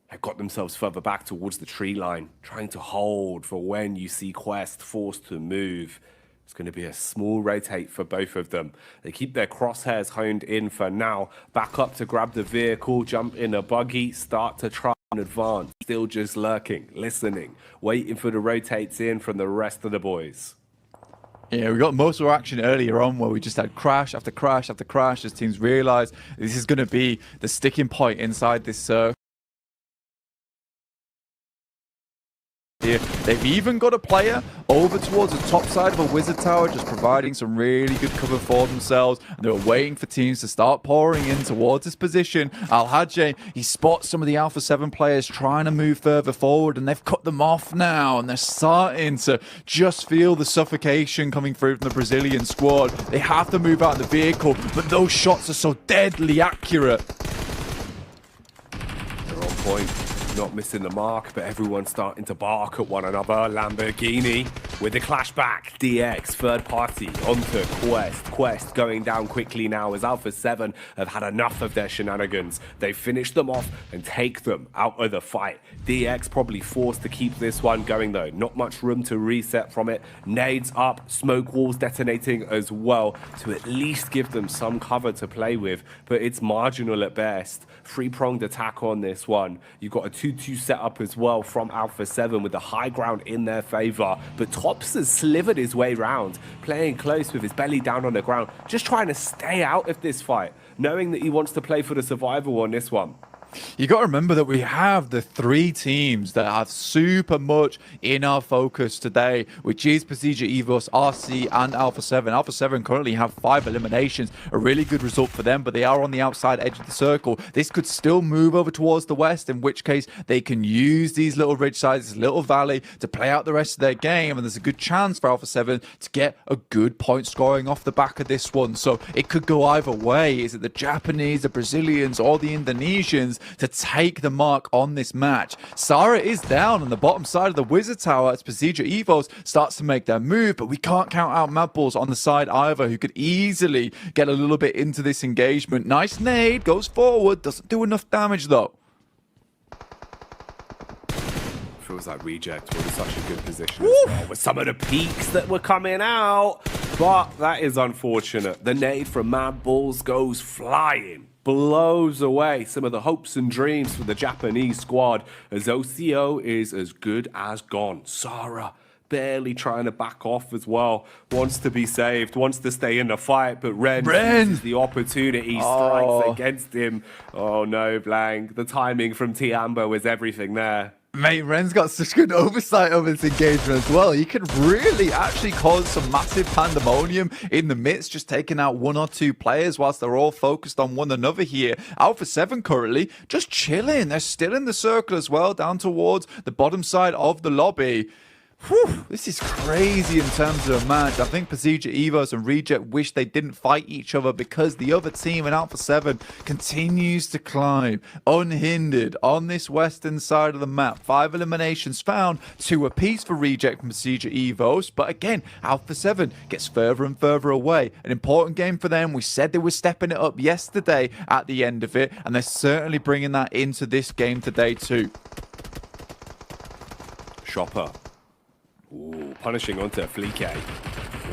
They got themselves further back towards the tree line, trying to hold for when you see Quest forced to move. It's going to be a small rotate for both of them. They keep their crosshairs honed in for now. Back up to grab the vehicle, jump in a buggy, start to try and advance. Still just lurking, listening, waiting for the rotates in from the rest of the boys. Yeah, we got most of our action earlier on where we just had crash after crash after crash as teams realize this is going to be the sticking point inside this circle. Here. They've even got a player over towards the top side of a wizard tower, just providing some really good cover for themselves. And they're waiting for teams to start pouring in towards this position. Al-Haji, he spots some of the Alpha 7 players trying to move further forward, and they've cut them off now. And they're starting to just feel the suffocation coming through from the Brazilian squad. They have to move out of the vehicle, but those shots are so deadly accurate. They're on point. Not missing the mark, but everyone's starting to bark at one another. Lamborghini with the clash back. DX, third party, onto Quest. Quest going down quickly now as Alpha 7 have had enough of their shenanigans. They finish them off and take them out of the fight. DX probably forced to keep this one going though. Not much room to reset from it. Nades up, smoke walls detonating as well to at least give them some cover to play with, but it's marginal at best. Three-pronged attack on this one. You've got a 2-2 setup as well from Alpha 7 with the high ground in their favor. But Tops has slivered his way round, playing close with his belly down on the ground, just trying to stay out of this fight, knowing that he wants to play for the survival on this one. You got to remember that we have the three teams that have super much in our focus today, which is Procedure Evos, RC, and Alpha 7. Alpha 7 currently have 5 eliminations, a really good result for them, but they are on the outside edge of the circle. This could still move over towards the west, in which case they can use these little ridge sides, this little valley, to play out the rest of their game, and there's a good chance for Alpha 7 to get a good point scoring off the back of this one. So it could go either way. Is it the Japanese, the Brazilians, or the Indonesians to take the mark on this match? Sarah is down on the bottom side of the Wizard Tower as Procedure Evos starts to make their move, but we can't count out Mad Balls on the side either, who could easily get a little bit into this engagement. Nice nade, goes forward, doesn't do enough damage though. Feels like Reject were in such a good position as well, with some of the peaks that were coming out, but that is unfortunate. The nade from Mad Balls goes flying, blows away some of the hopes and dreams for the Japanese squad, as OCO is as good as gone. Sarah barely trying to back off as well, wants to be saved, wants to stay in the fight, but Ren uses the opportunity, strikes against him. Oh no, Blank, the timing from T-Amber was everything there. Mate, Ren's got such good oversight over this engagement as well. He can really actually cause some massive pandemonium in the midst, just taking out 1 or 2 players whilst they're all focused on one another here. Alpha 7 currently just chilling. They're still in the circle as well, down towards the bottom side of the lobby. Whew, this is crazy in terms of a match. I think Procedure Evos and Reject wish they didn't fight each other because the other team in Alpha 7 continues to climb unhindered on this western side of the map. 5 eliminations found, 2 apiece for Reject and Procedure Evos. But again, Alpha 7 gets further and further away. An important game for them. We said they were stepping it up yesterday at the end of it, and they're certainly bringing that into this game today too. Chopper. Ooh, punishing onto Fleek.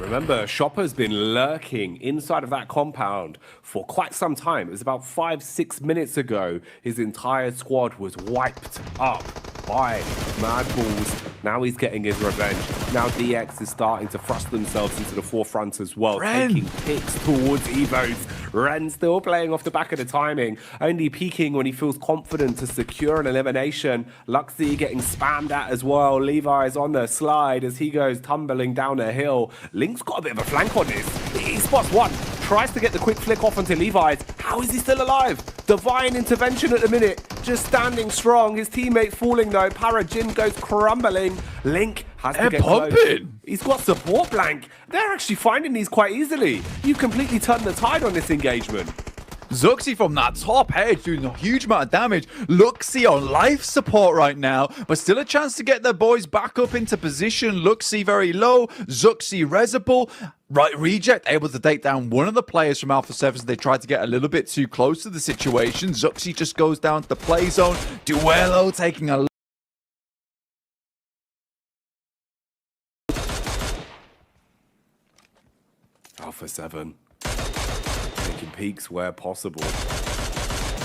Remember, Chopper's been lurking inside of that compound for quite some time. It was about 5-6 minutes ago. His entire squad was wiped up by Mad Balls. Now he's getting his revenge. Now DX is starting to thrust themselves into the forefront as well, taking picks towards Evos. Ren still playing off the back of the timing, only peaking when he feels confident to secure an elimination. Luxy getting spammed at as well. Levi's on the slide as he goes tumbling down a hill. Link's got a bit of a flank on this. He spots one, tries to get the quick flick off onto Levi's. How is he still alive? Divine intervention at the minute, just standing strong. His teammate falling though. Parajin goes crumbling. Link has to get close. He's got support blank. They're actually finding these quite easily. You completely turned the tide on this engagement. Zuxi from that top edge doing a huge amount of damage. Luxy on life support right now, but still a chance to get their boys back up into position. Luxy very low, Zuxi resable. Right, Reject able to take down one of the players from Alpha 7. They tried to get a little bit too close to the situation. Zuxi just goes down to the play zone. Duello taking a Alpha 7 taking peaks where possible.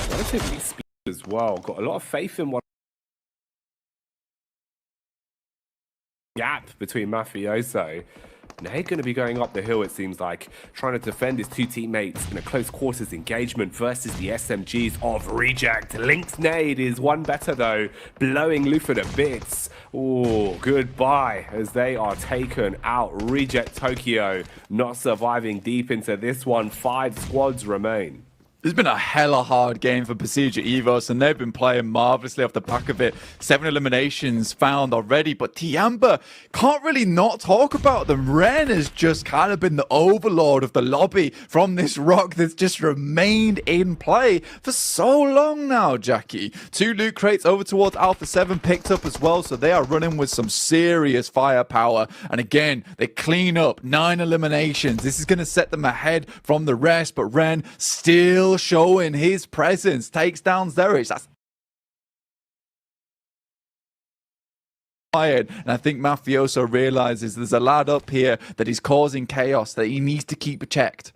Relatively speed as well. Got a lot of faith in one. Gap between Mafioso. Now he's going to be going up the hill, it seems like, trying to defend his 2 teammates in a close quarters engagement versus the SMGs of Reject. Link's nade is one better though, blowing Lufa to bits. Oh, goodbye as they are taken out. Reject Tokyo not surviving deep into this one. 5 squads remain. It's been a hella hard game for Procedure Evos, and they've been playing marvelously off the back of it. 7 eliminations found already, but Tiamba can't really not talk about them. Ren has just kind of been the overlord of the lobby from this rock that's just remained in play for so long now, Jackie. 2 loot crates over towards Alpha 7 picked up as well, so they are running with some serious firepower. And again, they clean up 9 eliminations. This is going to set them ahead from the rest, but Ren still showing his presence, takes down Zerich. That's and I think Mafioso realizes there's a lad up here that is causing chaos that he needs to keep checked.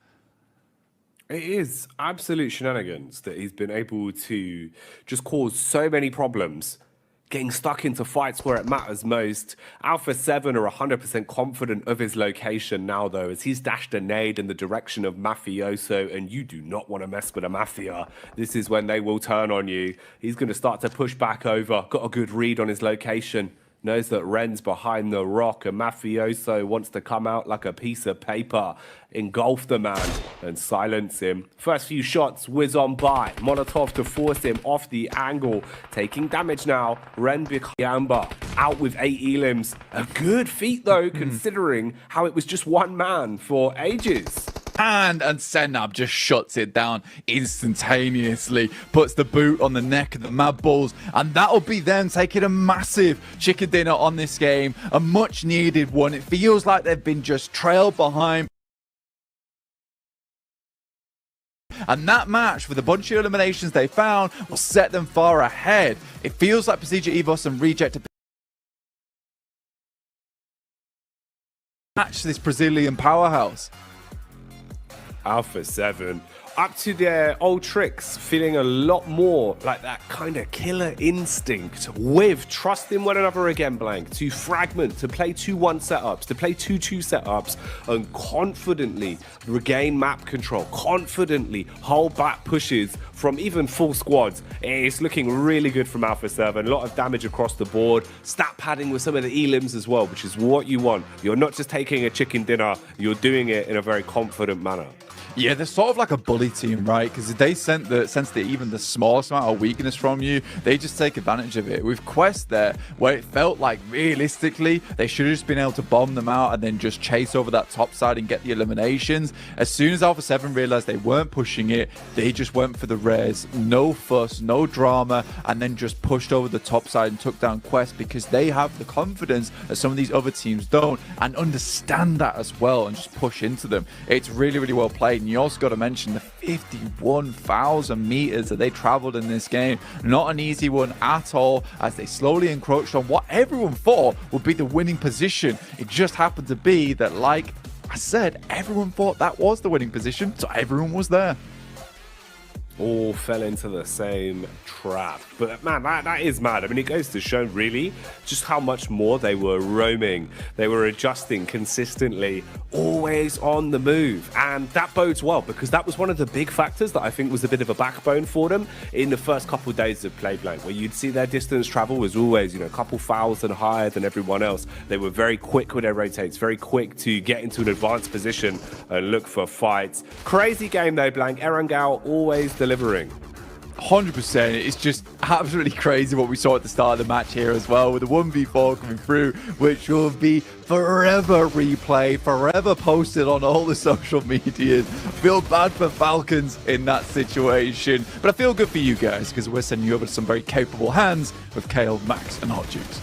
It is absolute shenanigans that he's been able to just cause so many problems, getting stuck into fights where it matters most. Alpha 7 are 100% confident of his location now, though, as he's dashed a nade in the direction of Mafioso, and you do not want to mess with a Mafia. This is when they will turn on you. He's going to start to push back over. Got a good read on his location. Knows that Ren's behind the rock, and Mafioso wants to come out like a piece of paper, engulf the man and silence him. First few shots whiz on by. Molotov to force him off the angle. Taking damage now. Ren Bikyamba out with 8 elims. A good feat though, considering how it was just one man for ages. And Senab just shuts it down instantaneously, puts the boot on the neck of the Mad Bulls, and that'll be them taking a massive chicken dinner on this game, a much needed one. It feels like they've been just trailed behind. And that match, with a bunch of eliminations they found, will set them far ahead. It feels like Procedure Evos and Reject to match this Brazilian powerhouse. Alpha 7 up to their old tricks, feeling a lot more like that kind of killer instinct with trusting one another again, Blank, to fragment, to play 2-1 setups, to play 2-2 setups, and confidently regain map control, confidently hold back pushes from even full squads. It's looking really good from Alpha 7. A lot of damage across the board, stat padding with some of the elims as well, which is what you want. You're not just taking a chicken dinner, you're doing it in a very confident manner. Yeah, they're sort of like a bully team, right? Because they sense that even the smallest amount of weakness from you, they just take advantage of it. With Quest there, where it felt like realistically, they should have just been able to bomb them out and then just chase over that top side and get the eliminations. As soon as Alpha 7 realized they weren't pushing it, they just went for the res, no fuss, no drama, and then just pushed over the top side and took down Quest because they have the confidence that some of these other teams don't and understand that as well and just push into them. It's really, really well played. And you also got to mention the 51,000 meters that they traveled in this game. Not an easy one at all, as they slowly encroached on what everyone thought would be the winning position. It just happened to be that, like I said, everyone thought that was the winning position, so everyone was there. All fell into the same trap. But man, that is mad. I mean, it goes to show really just how much more they were roaming. They were adjusting consistently, always on the move. And that bodes well, because that was one of the big factors that I think was a bit of a backbone for them in the first couple of days of play, Blank, where you'd see their distance travel was always, a couple thousand higher than everyone else. They were very quick with their rotates, very quick to get into an advanced position and look for fights. Crazy game though, Blank. Erangel always delivering. 100%. It's just absolutely crazy what we saw at the start of the match here as well, with the 1v4 coming through, which will be forever replayed, forever posted on all the social medias. Feel bad for Falcons in that situation, but I feel good for you guys because we're sending you over to some very capable hands with Kale, Max, and Hot Jukes.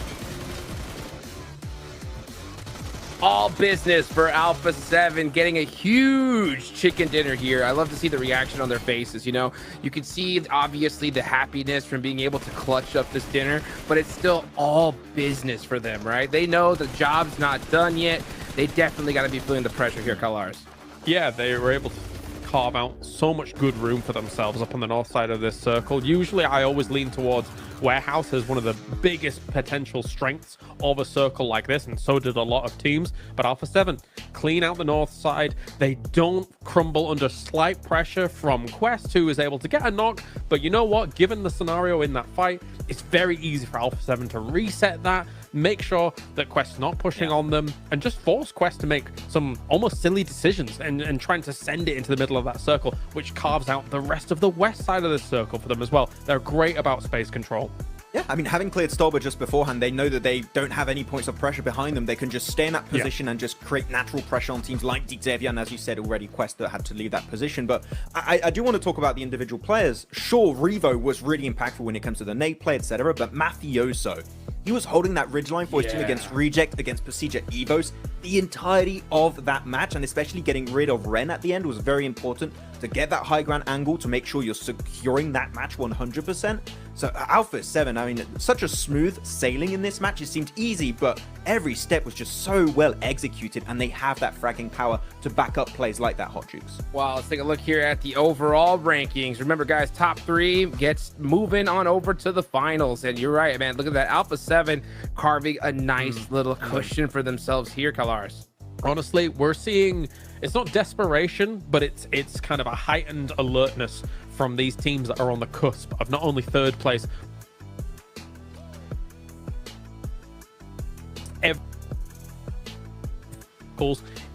All business for Alpha 7, getting a huge chicken dinner here. I love to see the reaction on their faces. You can see obviously the happiness from being able to clutch up this dinner, but it's still all business for them, right? They know the job's not done yet. They definitely got to be feeling the pressure here, Kalars. Yeah, they were able to carve out so much good room for themselves up on the north side of this circle. Usually I always lean towards Warehouse as one of the biggest potential strengths of a circle like this, and so did a lot of teams. But Alpha 7 clean out the north side. They don't crumble under slight pressure from Quest, who is able to get a knock. But you know what? Given the scenario in that fight, it's very easy for Alpha 7 to reset that, make sure that Quest's not pushing on them, and just force Quest to make some almost silly decisions and trying to send it into the middle of that circle, which carves out the rest of the west side of this circle for them as well. They're great about space control. Yeah, I mean, having cleared Stolber just beforehand, they know that they don't have any points of pressure behind them. They can just stay in that position and just create natural pressure on teams like Xavier, and as you said already, Quest that had to leave that position. But I do want to talk about the individual players. Sure, Revo was really impactful when it comes to the nade play, etc., but Mafioso, he was holding that ridgeline for his team against Reject, against Pasija Evos, the entirety of that match, and especially getting rid of Ren at the end was very important to get that high ground angle to make sure you're securing that match 100%. So Alpha 7, I mean, such a smooth sailing in this match. It seemed easy, but every step was just so well executed, and they have that fragging power to back up plays like that, Hot Jukes. Well, let's take a look here at the overall rankings. Remember, guys, top 3 gets moving on over to the finals. And you're right, man. Look at that. Alpha 7 carving a nice little cushion for themselves here, Kalars. Honestly, we're seeing, it's not desperation, but it's kind of a heightened alertness from these teams that are on the cusp of not only third place,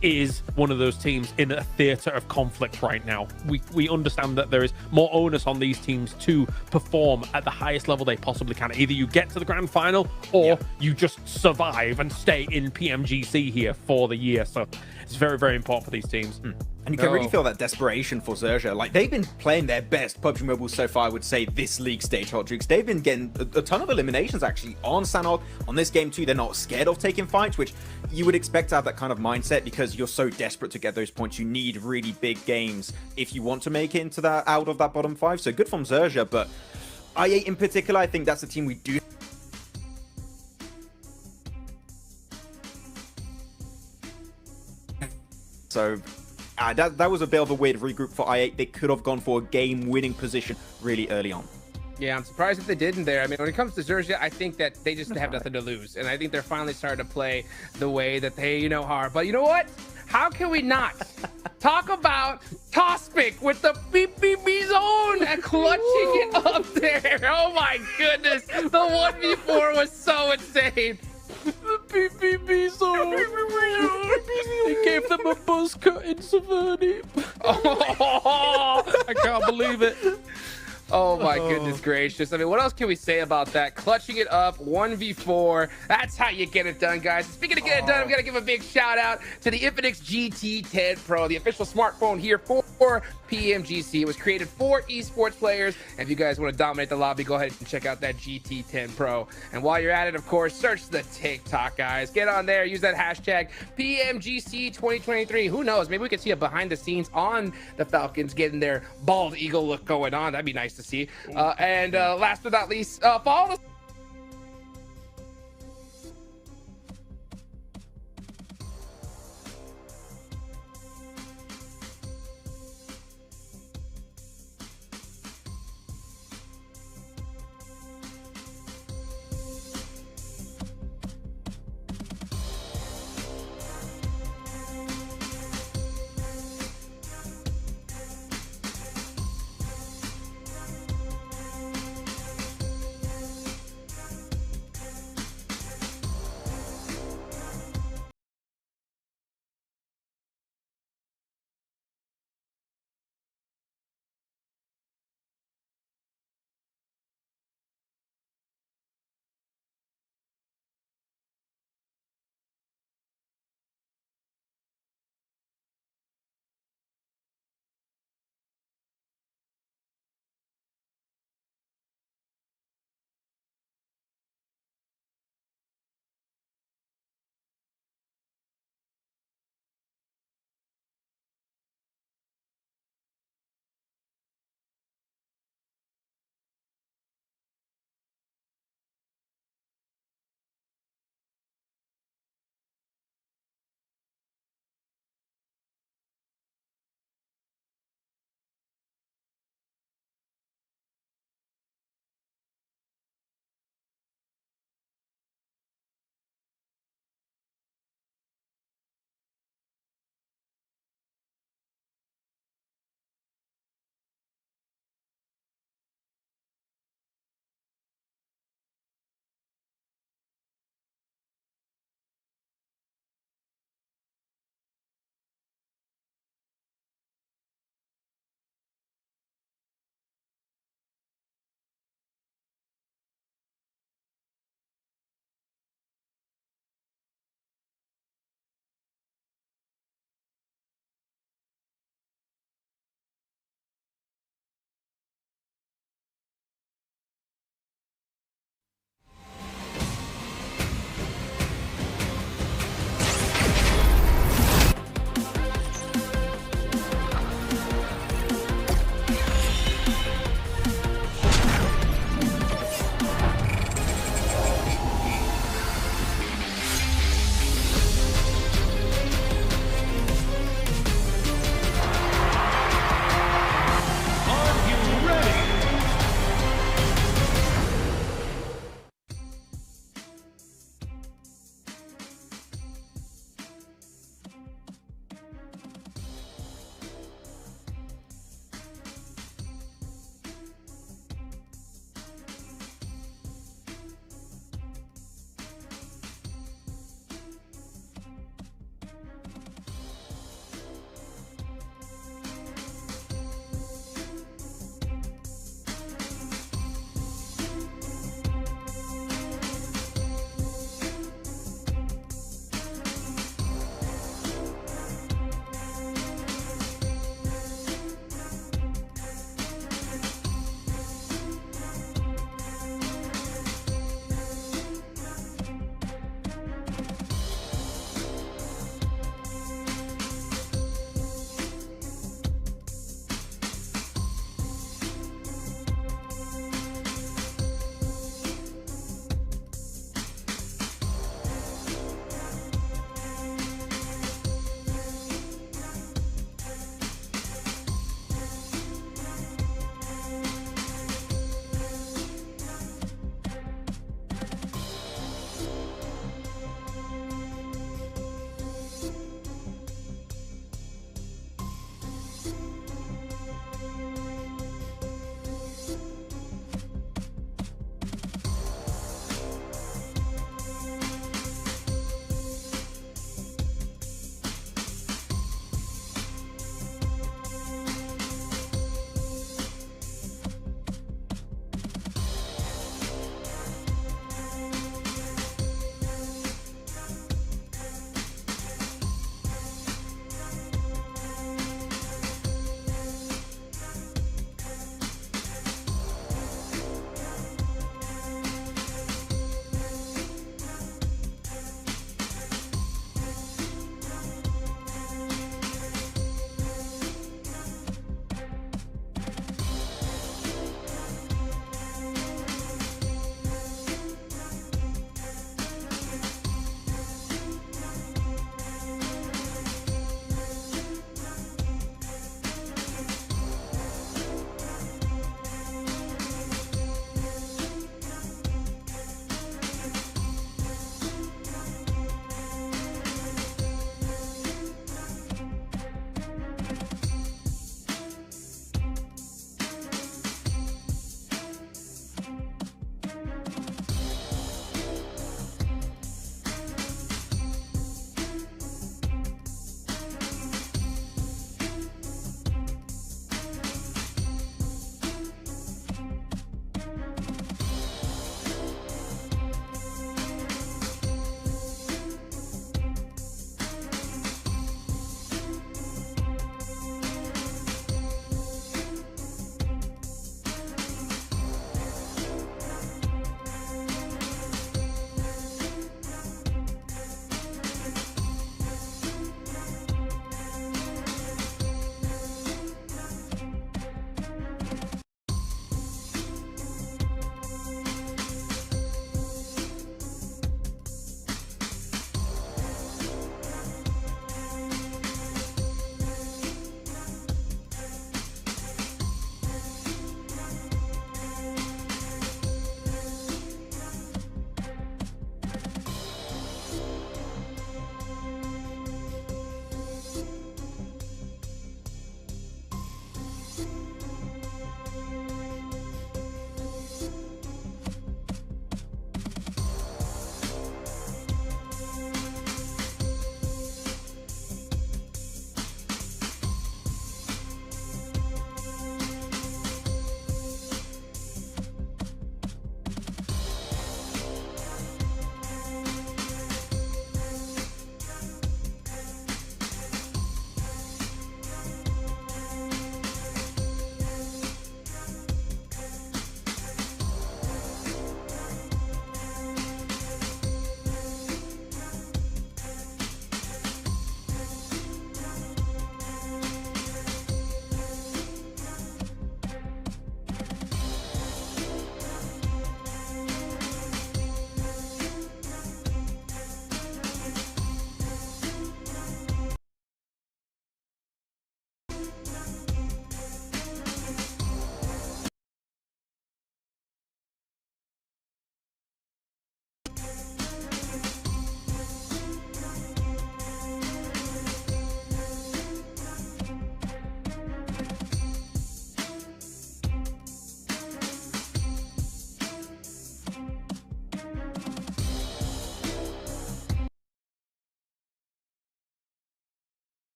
is one of those teams in a theater of conflict right now. We understand that there is more onus on these teams to perform at the highest level they possibly can. Either you get to the grand final or you just survive and stay in PMGC here for the year. So it's very, very important for these teams. And you can really feel that desperation for Zerja. Like, they've been playing their best PUBG Mobile so far, I would say, this league stage, Hot Jukes. They've been getting a ton of eliminations, actually, on Sanhok. On this game, too, they're not scared of taking fights, which you would expect to have that kind of mindset because you're so desperate to get those points. You need really big games if you want to make it into that, out of that bottom 5. So good from Zerja, but I8 in particular, I think that's the team we do. So that was a bit of a weird regroup for I8. They could have gone for a game-winning position really early on. Yeah, I'm surprised that they didn't there. I mean, when it comes to Zergia, I think that they just have nothing to lose. And I think they're finally starting to play the way that they, are. But you know what? How can we not talk about Tospic with the PPB zone and clutching it up there? Oh my goodness. The 1v4 was so insane. The PPB zone. They gave them a buzz cut in Savannah. Oh, I can't believe it. Oh my goodness gracious. I mean, what else can we say about that? Clutching it up, 1v4. That's how you get it done, guys. Speaking of get it done, we got to give a big shout out to the Infinix GT10 Pro, the official smartphone here for PMGC. It was created for esports players. And if you guys want to dominate the lobby, go ahead and check out that GT10 Pro. And while you're at it, of course, search the TikTok, guys. Get on there, use that hashtag PMGC 2023. Who knows? Maybe we could see a behind the scenes on the Falcons getting their bald eagle look going on. That'd be nice to see. And last but not least, follow us.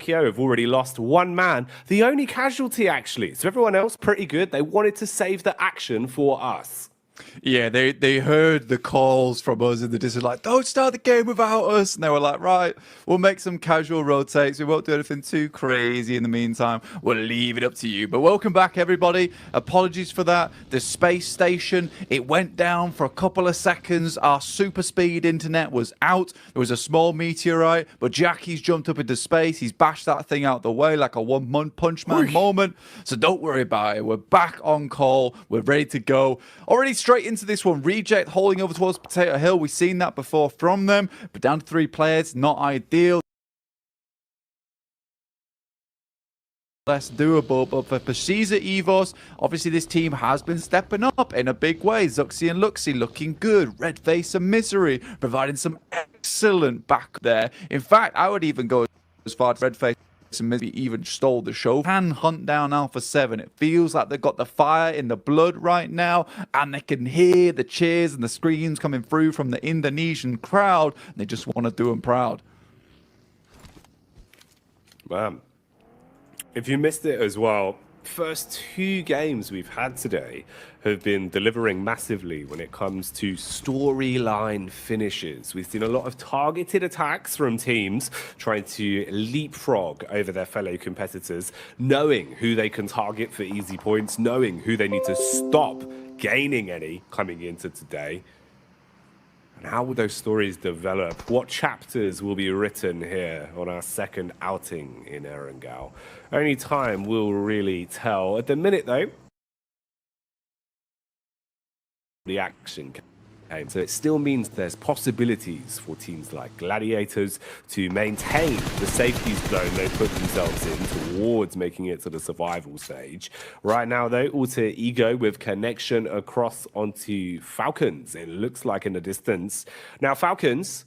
Tokyo have already lost one man, the only casualty actually. So everyone else pretty good. They wanted to save the action for us. Yeah, they heard the calls from us in the distance, like, don't start the game without us. And they were like, right, we'll make some casual rotates. We won't do anything too crazy in the meantime. We'll leave it up to you. But welcome back, everybody. Apologies for that. The space station, it went down for a couple of seconds. Our super speed internet was out. There was a small meteorite, but Jackie's jumped up into space. He's bashed that thing out the way like a one-punch man moment. So don't worry about it. We're back on call. We're ready to go. Already straight into this one. Reject holding over towards Potato Hill. We've seen that before from them, but down to 3 players, not ideal. Less doable, but for Precisa Evos, obviously this team has been stepping up in a big way. Zuxi and Luxi looking good. Red Face and Misery providing some excellent back there. In fact, I would even go as far as Red Face and maybe even stole the show. Can hunt down Alpha 7. It feels like they've got the fire in the blood right now, and they can hear the cheers and the screams coming through from the Indonesian crowd, and they just want to do them proud. Man, if you missed it as well, first 2 games we've had today have been delivering massively when it comes to storyline finishes. We've seen a lot of targeted attacks from teams trying to leapfrog over their fellow competitors, knowing who they can target for easy points, knowing who they need to stop gaining any coming into today. And how will those stories develop? What chapters will be written here on our second outing in Erangel? Only time will really tell. At the minute, though, the action came. So it still means there's possibilities for teams like Gladiators to maintain the safety zone they put themselves in towards making it to the survival stage. Right now, though, Alter Ego with connection across onto Falcons. It looks like in the distance. Now, Falcons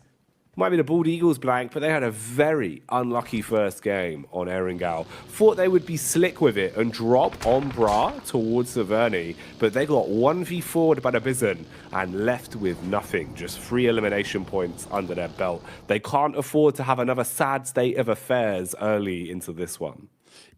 might be the Bald Eagles blank, but they had a very unlucky first game on Erangel. Thought they would be slick with it and drop on Bra towards Saverni, but they got 1v4'd by the Bison and left with nothing, just 3 elimination points under their belt. They can't afford to have another sad state of affairs early into this one.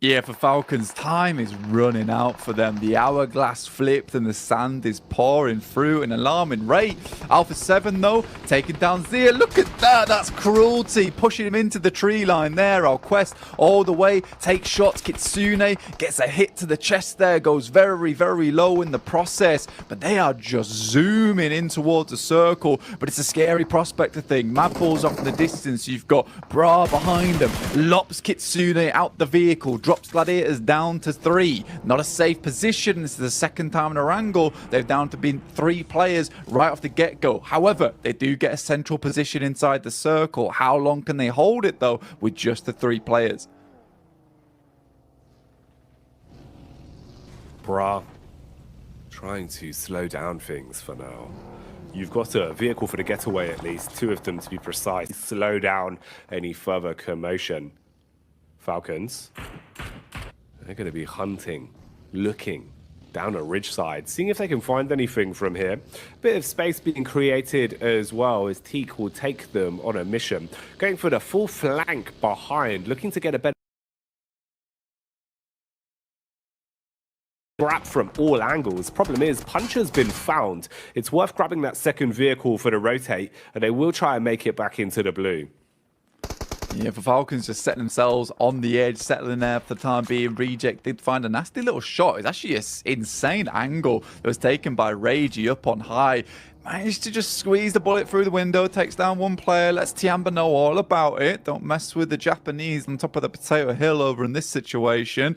Yeah, for Falcons, time is running out for them. The hourglass flipped and the sand is pouring through an alarming rate. Alpha 7, though, taking down Zia. Look at that. That's cruelty. Pushing him into the tree line there. Our Quest all the way. Takes shots. Kitsune gets a hit to the chest there. Goes very, very low in the process. But they are just zooming in towards the circle. But it's a scary prospector thing. Mad Bull's off in the distance. You've got Bra behind them. Lops Kitsune out the vehicle. Drops Gladiators down to 3. Not a safe position. This is the second time in a wrangle. They're down to being 3 players right off the get-go. However, they do get a central position inside the circle. How long can they hold it, though, with just the 3 players? Bra, trying to slow down things for now. You've got a vehicle for the getaway at least, 2 of them to be precise. Slow down any further commotion. Falcons, they're going to be hunting, looking down a ridge side, seeing if they can find anything from here. Bit of space being created as well as Teak will take them on a mission. Going for the full flank behind, looking to get a better grab from all angles. Problem is, Puncher's been found. It's worth grabbing that second vehicle for the rotate, and they will try and make it back into the blue. Yeah, for Falcons just setting themselves on the edge, settling there for the time being. Reject did find a nasty little shot. It's actually an insane angle that was taken by Ragey up on high. Managed to just squeeze the bullet through the window, takes down 1 player, lets Tiamba know all about it. Don't mess with the Japanese on top of the Potato Hill over in this situation.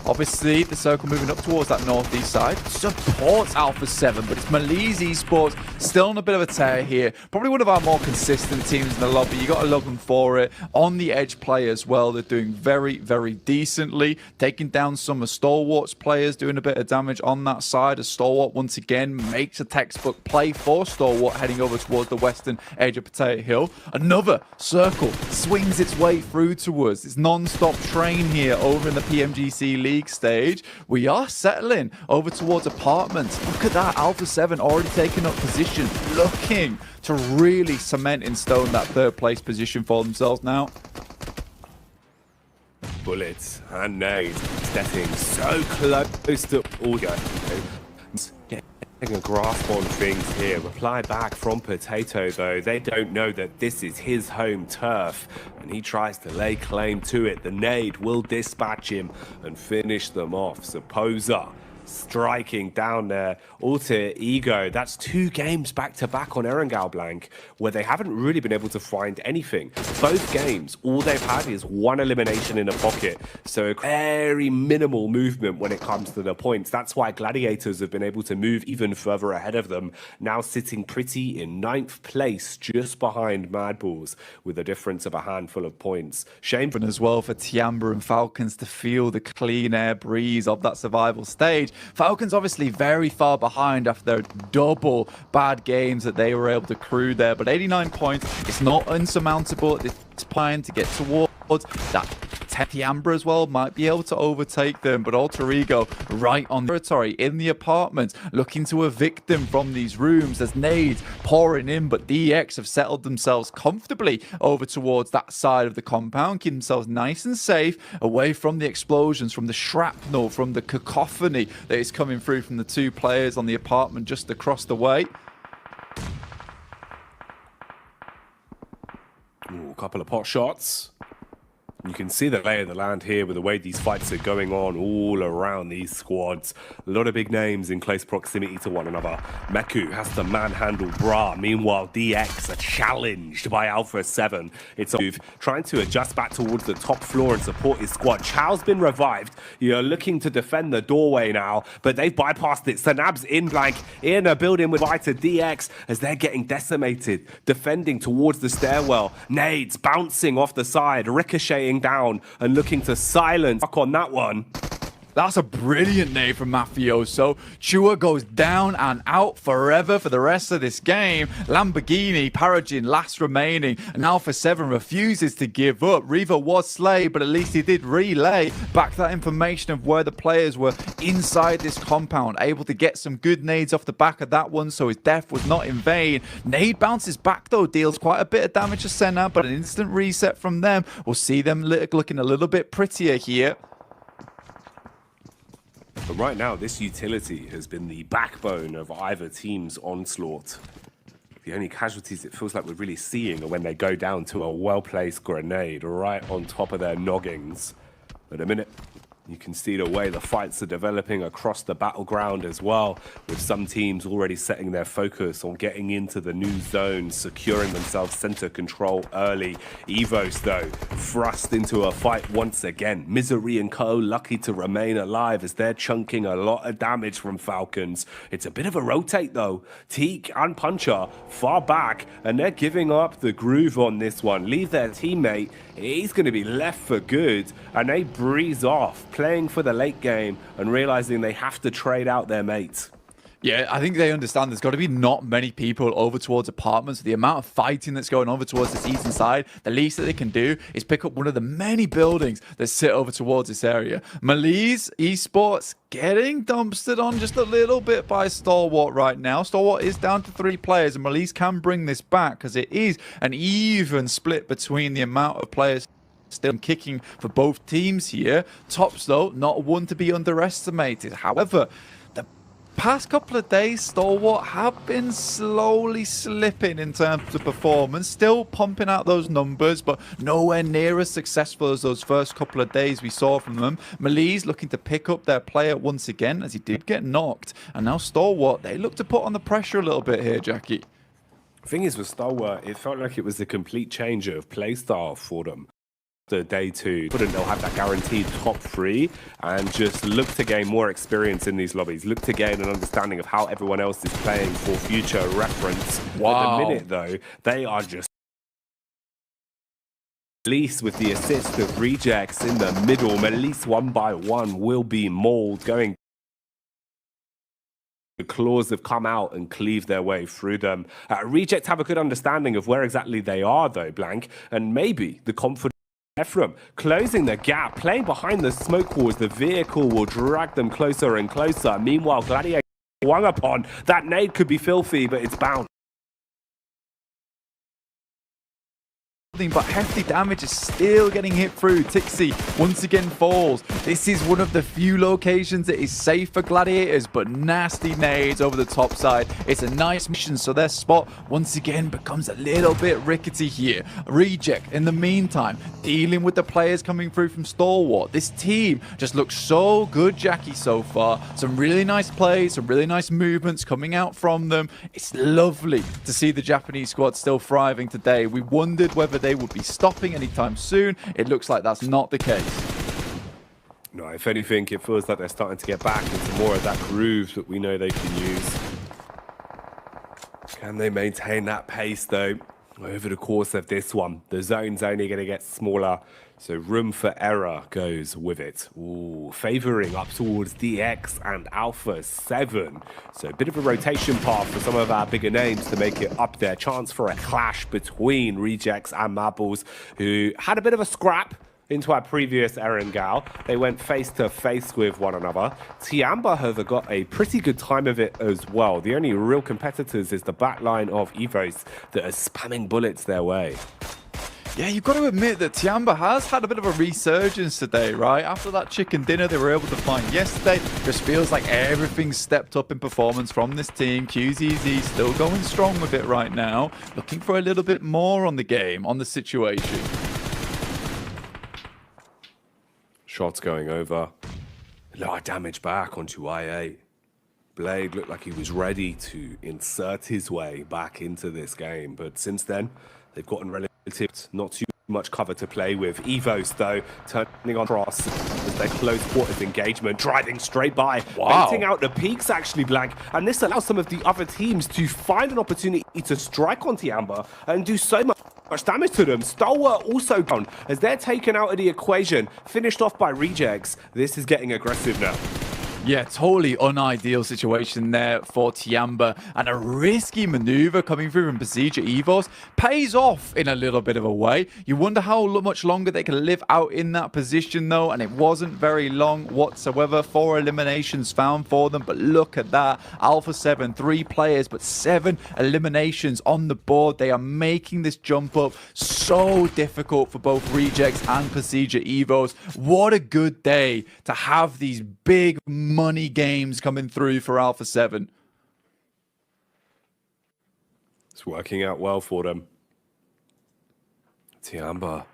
Obviously, the circle moving up towards that northeast side. Supports Alpha 7, but it's Malise Esports still on a bit of a tear here. Probably one of our more consistent teams in the lobby. You got to love them for it. On the edge play as well, they're doing very, very decently. Taking down some of Stalwart's players, doing a bit of damage on that side. As Stalwart, once again, makes a textbook play for Stalwart heading over towards the western edge of Potato Hill. Another circle swings its way through to us. It's non-stop train here over in the PMGC League stage. We are settling over towards apartments. Look at that. Alpha 7 already taking up position, looking to really cement in stone that 3rd place position for themselves now. bullets and nades, stepping so close to Audio. Getting a grasp on things here. Reply back from Potato, though. They don't know that this is his home turf, and he tries to lay claim to it. The nade will dispatch him and finish them off. Supposer striking down there. Alter Ego, that's 2 games back-to-back on Erangel Blank, where they haven't really been able to find anything. Both games, all they've had is 1 elimination in a pocket, so very minimal movement when it comes to the points. That's why Gladiators have been able to move even further ahead of them, now sitting pretty in 9th place, just behind Mad Bulls, with a difference of a handful of points. Shame as well for Tiamba and Falcons to feel the clean air breeze of that survival stage. Falcons obviously very far behind after their double bad games that they were able to accrue there, but 89 points, it's not unsurmountable at this point to get towards that. Tiambra as well might be able to overtake them, but Alter Ego right on the territory in the apartment, looking to evict them from these rooms. There's nades pouring in, but DX have settled themselves comfortably over towards that side of the compound, keeping themselves nice and safe away from the explosions, from the shrapnel, from the cacophony that is coming through from the 2 players on the apartment just across the way. Ooh, a couple of pot shots. You can see the lay of the land here with the way these fights are going on all around these squads. A lot of big names in close proximity to one another. Meku has to manhandle Bra. Meanwhile, DX are challenged by Alpha 7. It's a move trying to adjust back towards the top floor and support his squad. Chow's been revived. You're looking to defend the doorway now, but they've bypassed it. Sanab's in blank in a building with to DX as they're getting decimated. Defending towards the stairwell. Nades bouncing off the side, ricocheting down and looking to silence on that one. That's a brilliant nade from Mafioso. Chua goes down and out forever for the rest of this game. Lamborghini, Paragin last remaining, and Alpha 7 refuses to give up. Reaver was slayed, but at least he did relay back that information of where the players were inside this compound, able to get some good nades off the back of that one, so his death was not in vain. Nade bounces back though, deals quite a bit of damage to Senna, but an instant reset from them. We'll see them looking a little bit prettier here. But right now, this utility has been the backbone of either team's onslaught. The only casualties it feels like we're really seeing are when they go down to a well-placed grenade right on top of their noggins. At a minute, you can see the way the fights are developing across the battleground as well, with some teams already setting their focus on getting into the new zone, securing themselves center control early. Evos, though, thrust into a fight once again. Misery and Co. lucky to remain alive as they're chunking a lot of damage from Falcons. It's a bit of a rotate, though. Teak and Puncher far back, and they're giving up the groove on this one. Leave their teammate. He's going to be left for good, and they breeze off, playing for the late game and realizing they have to trade out their mates. Yeah, I think they understand there's got to be not many people over towards apartments. The amount of fighting that's going over towards this eastern side, the least that they can do is pick up one of the many buildings that sit over towards this area. Malise Esports getting dumpstered on just a little bit by Stalwart right now. Stalwart is down to 3 players, and Malise can bring this back because it is an even split between the amount of players still kicking for both teams here. Tops, though, not one to be underestimated. However, past couple of days, Stalwart have been slowly slipping in terms of performance, still pumping out those numbers, but nowhere near as successful as those first couple of days we saw from them. Malise looking to pick up their player once again, as he did get knocked, and now Stalwart, they look to put on the pressure a little bit here, Jackie. Thing is with Stalwart, it felt like it was a complete change of playstyle for them. Day 2, couldn't they'll have that guaranteed top 3 and just look to gain more experience in these lobbies, look to gain an understanding of how everyone else is playing for future reference. Wow. At the minute though, they are just Malise with the assist of Rejects in the middle. Malise 1 by 1 will be mauled, going. The claws have come out and cleaved their way through them. Rejects have a good understanding of where exactly they are though, Blank, and maybe the confidence Ephraim closing the gap, playing behind the smoke walls. The vehicle will drag them closer and closer. Meanwhile, Gladiator swung upon. That nade could be filthy, but it's bound. but hefty damage is still getting hit through. Tixie once again falls. This is one of the few locations that is safe for gladiators, but nasty nades over the top side. It's a nice mission, so their spot once again becomes a little bit rickety here. Reject, in the meantime, dealing with the players coming through from Stalwart. This team just looks so good, Jackie, so far. Some really nice plays, some really nice movements coming out from them. It's lovely to see the Japanese squad still thriving today. We wondered whether they would be stopping anytime soon. It looks like that's not the case. No, if anything, it feels like they're starting to get back into more of that groove that we know they can use. Can they maintain that pace, though, over the course of this one? The zone's only going to get smaller, so room for error goes with it. Ooh, favoring up towards DX and Alpha 7. So a bit of a rotation path for some of our bigger names to make it up there. Chance for a clash between Rejects and Marbles, who had a bit of a scrap into our previous Erangel. They went face to face with one another. Tiamba have got a pretty good time of it as well. The only real competitors is the back line of Evos that are spamming bullets their way. Yeah, you've got to admit that Tiamba has had a bit of a resurgence today, right? After that chicken dinner they were able to find yesterday, just feels like everything's stepped up in performance from this team. QZZ still going strong with it right now, looking for a little bit more on the game, on the situation. Shots going over. A lot of damage back onto IA. Blade looked like he was ready to insert his way back into this game, but since then, they've gotten relative not too much cover to play with. Evos, though, turning on cross as their close quarters engagement, driving straight by, baiting out the peaks, actually, Blank, and this allows some of the other teams to find an opportunity to strike on Tiamba and do so much damage to them. Stalwart also down as they're taken out of the equation, finished off by Rejects. This is getting aggressive now. Yeah, totally unideal situation there for Tiamba, and a risky maneuver coming through from Besiege Evos pays off in a little bit of a way. You wonder how much longer they can live out in that position though, and it wasn't very long whatsoever. 4 eliminations found for them, but look at that. Alpha 7, 3 players, but 7 eliminations on the board. They are making this jump up so difficult for both Rejects and Besiege Evos. What a good day to have these big money games coming through for Alpha 7. It's working out well for them. Tiamba,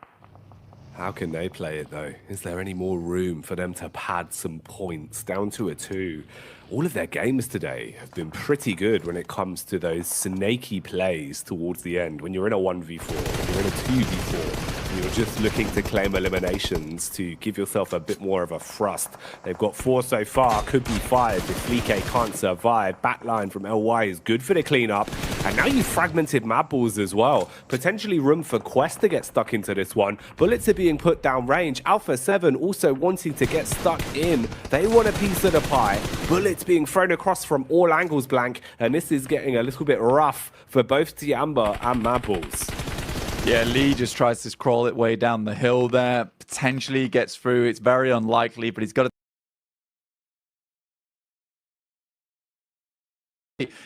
how can they play it though? Is there any more room for them to pad some points down to a 2? All of their games today have been pretty good when it comes to those snaky plays towards the end. When you're in a 1v4, when you're in a 2v4, you're just looking to claim eliminations to give yourself a bit more of a thrust. They've got 4 so far, could be 5 if Fleek can't survive. Backline from LY is good for the cleanup. And now you've fragmented Marbles as well. Potentially room for Quest to get stuck into this one. Bullets are being put down range. Alpha 7 also wanting to get stuck in. They want a piece of the pie. Bullets being thrown across from all angles, Blank. And this is getting a little bit rough for both Tiamba and Marbles. Yeah, Lee just tries to crawl it way down the hill there. Potentially gets through. It's very unlikely, but he's got to...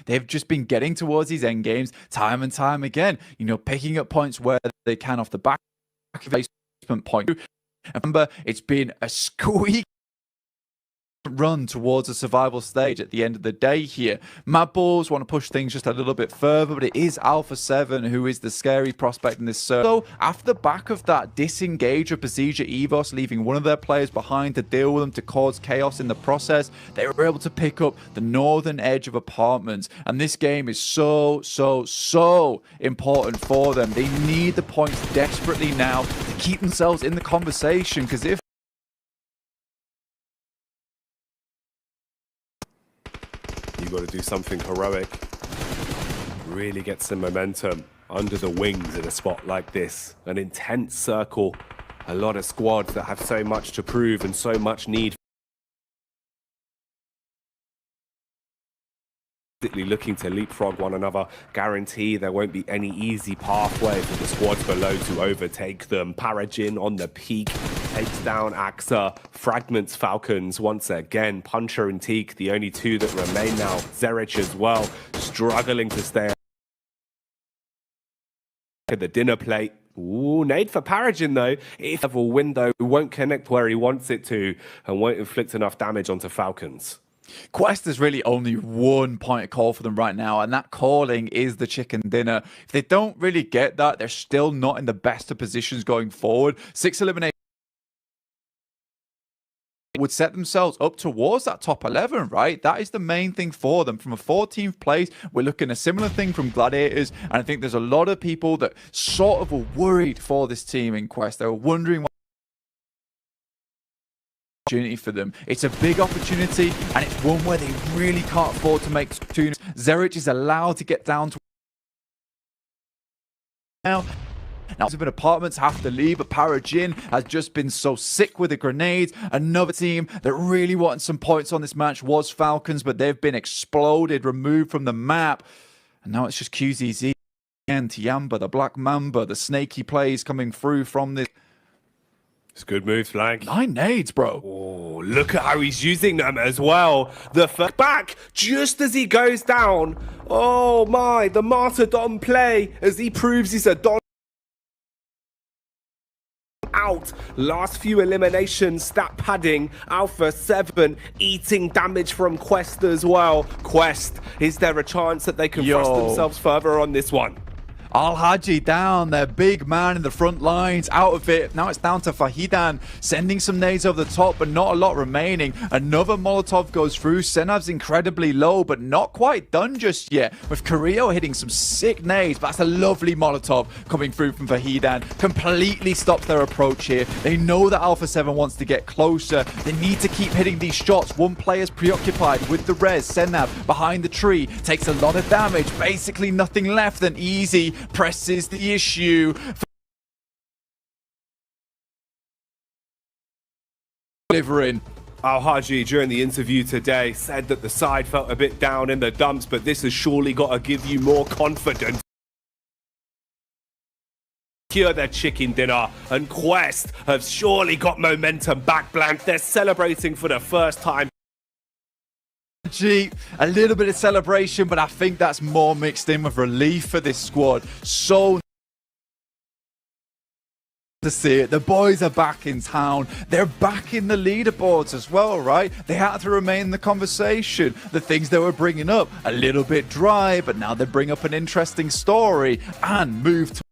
They've just been getting towards these end games time and time again. You know, picking up points where they can off the back of the placement point. Remember, it's been a squeak run towards a survival stage at the end of the day here. Mad Balls want to push things just a little bit further, but it is Alpha 7 who is the scary prospect in this circle. So after the back of that disengage of Besiege Evos, leaving one of their players behind to deal with them, to cause chaos in the process, they were able to pick up the northern edge of apartments, and this game is so important for them. They need the points desperately now to keep themselves in the conversation, because if you've got to do something heroic, really get some momentum under the wings in a spot like this. An intense circle, a lot of squads that have so much to prove and so much need. Looking to leapfrog one another, guarantee there won't be any easy pathway for the squads below to overtake them. Parajin on the peak takes down Axa, fragments Falcons once again. Puncher and Teak, the only 2 that remain now. Zerich as well, struggling to stay at the dinner plate. Ooh, nade for Paragin though. If level window won't connect where he wants it to and won't inflict enough damage onto Falcons. Quest is really only one point of call for them right now, and that calling is the chicken dinner. If they don't really get that, they're still not in the best of positions going forward. 6 eliminations would set themselves up towards that top 11, right? That is the main thing for them. From a 14th place, we're looking at a similar thing from Gladiators, and I think there's a lot of people that sort of were worried for this team in Quest. They were wondering what opportunity for them. It's a big opportunity, and it's one where they really can't afford to make tunes. Zerich is allowed to get down to now. Even apartments have to leave, but Paragin has just been so sick with the grenades. Another team that really wanted some points on this match was Falcons, but they've been exploded, removed from the map. And now it's just QZZ and Tiamba, the Black Mamba, the snaky plays coming through from this. It's good moves, Blank. 9 nades, bro. Oh, look at how he's using them as well. The first back, just as he goes down. Oh my, the Martyrdom play as he proves he's a Don. Out. Last few eliminations, stat padding, Alpha 7, eating damage from Quest as well. Quest, is there a chance that they can thrust themselves further on this one? Al-Haji down, their big man in the front lines, out of it. Now it's down to Fahidan, sending some nades over the top, but not a lot remaining. Another Molotov goes through. Senav's incredibly low, but not quite done just yet. With Carrillo hitting some sick nades, but that's a lovely Molotov coming through from Fahidan. Completely stops their approach here. They know that Alpha 7 wants to get closer. They need to keep hitting these shots. One player's preoccupied with the res. Senav behind the tree, takes a lot of damage. Basically nothing left than easy. Presses the issue. Delivering. Al-Haji, during the interview today, said that the side felt a bit down in the dumps, but this has surely got to give you more confidence. Secure their chicken dinner, and Quest have surely got momentum back, Blank. They're celebrating for the first time. A little bit of celebration, but I think that's more mixed in with relief for this squad. So to see it. The boys are back in town. They're back in the leaderboards as well, right? They had to remain in the conversation. The things they were bringing up, a little bit dry, but now they bring up an interesting story and move to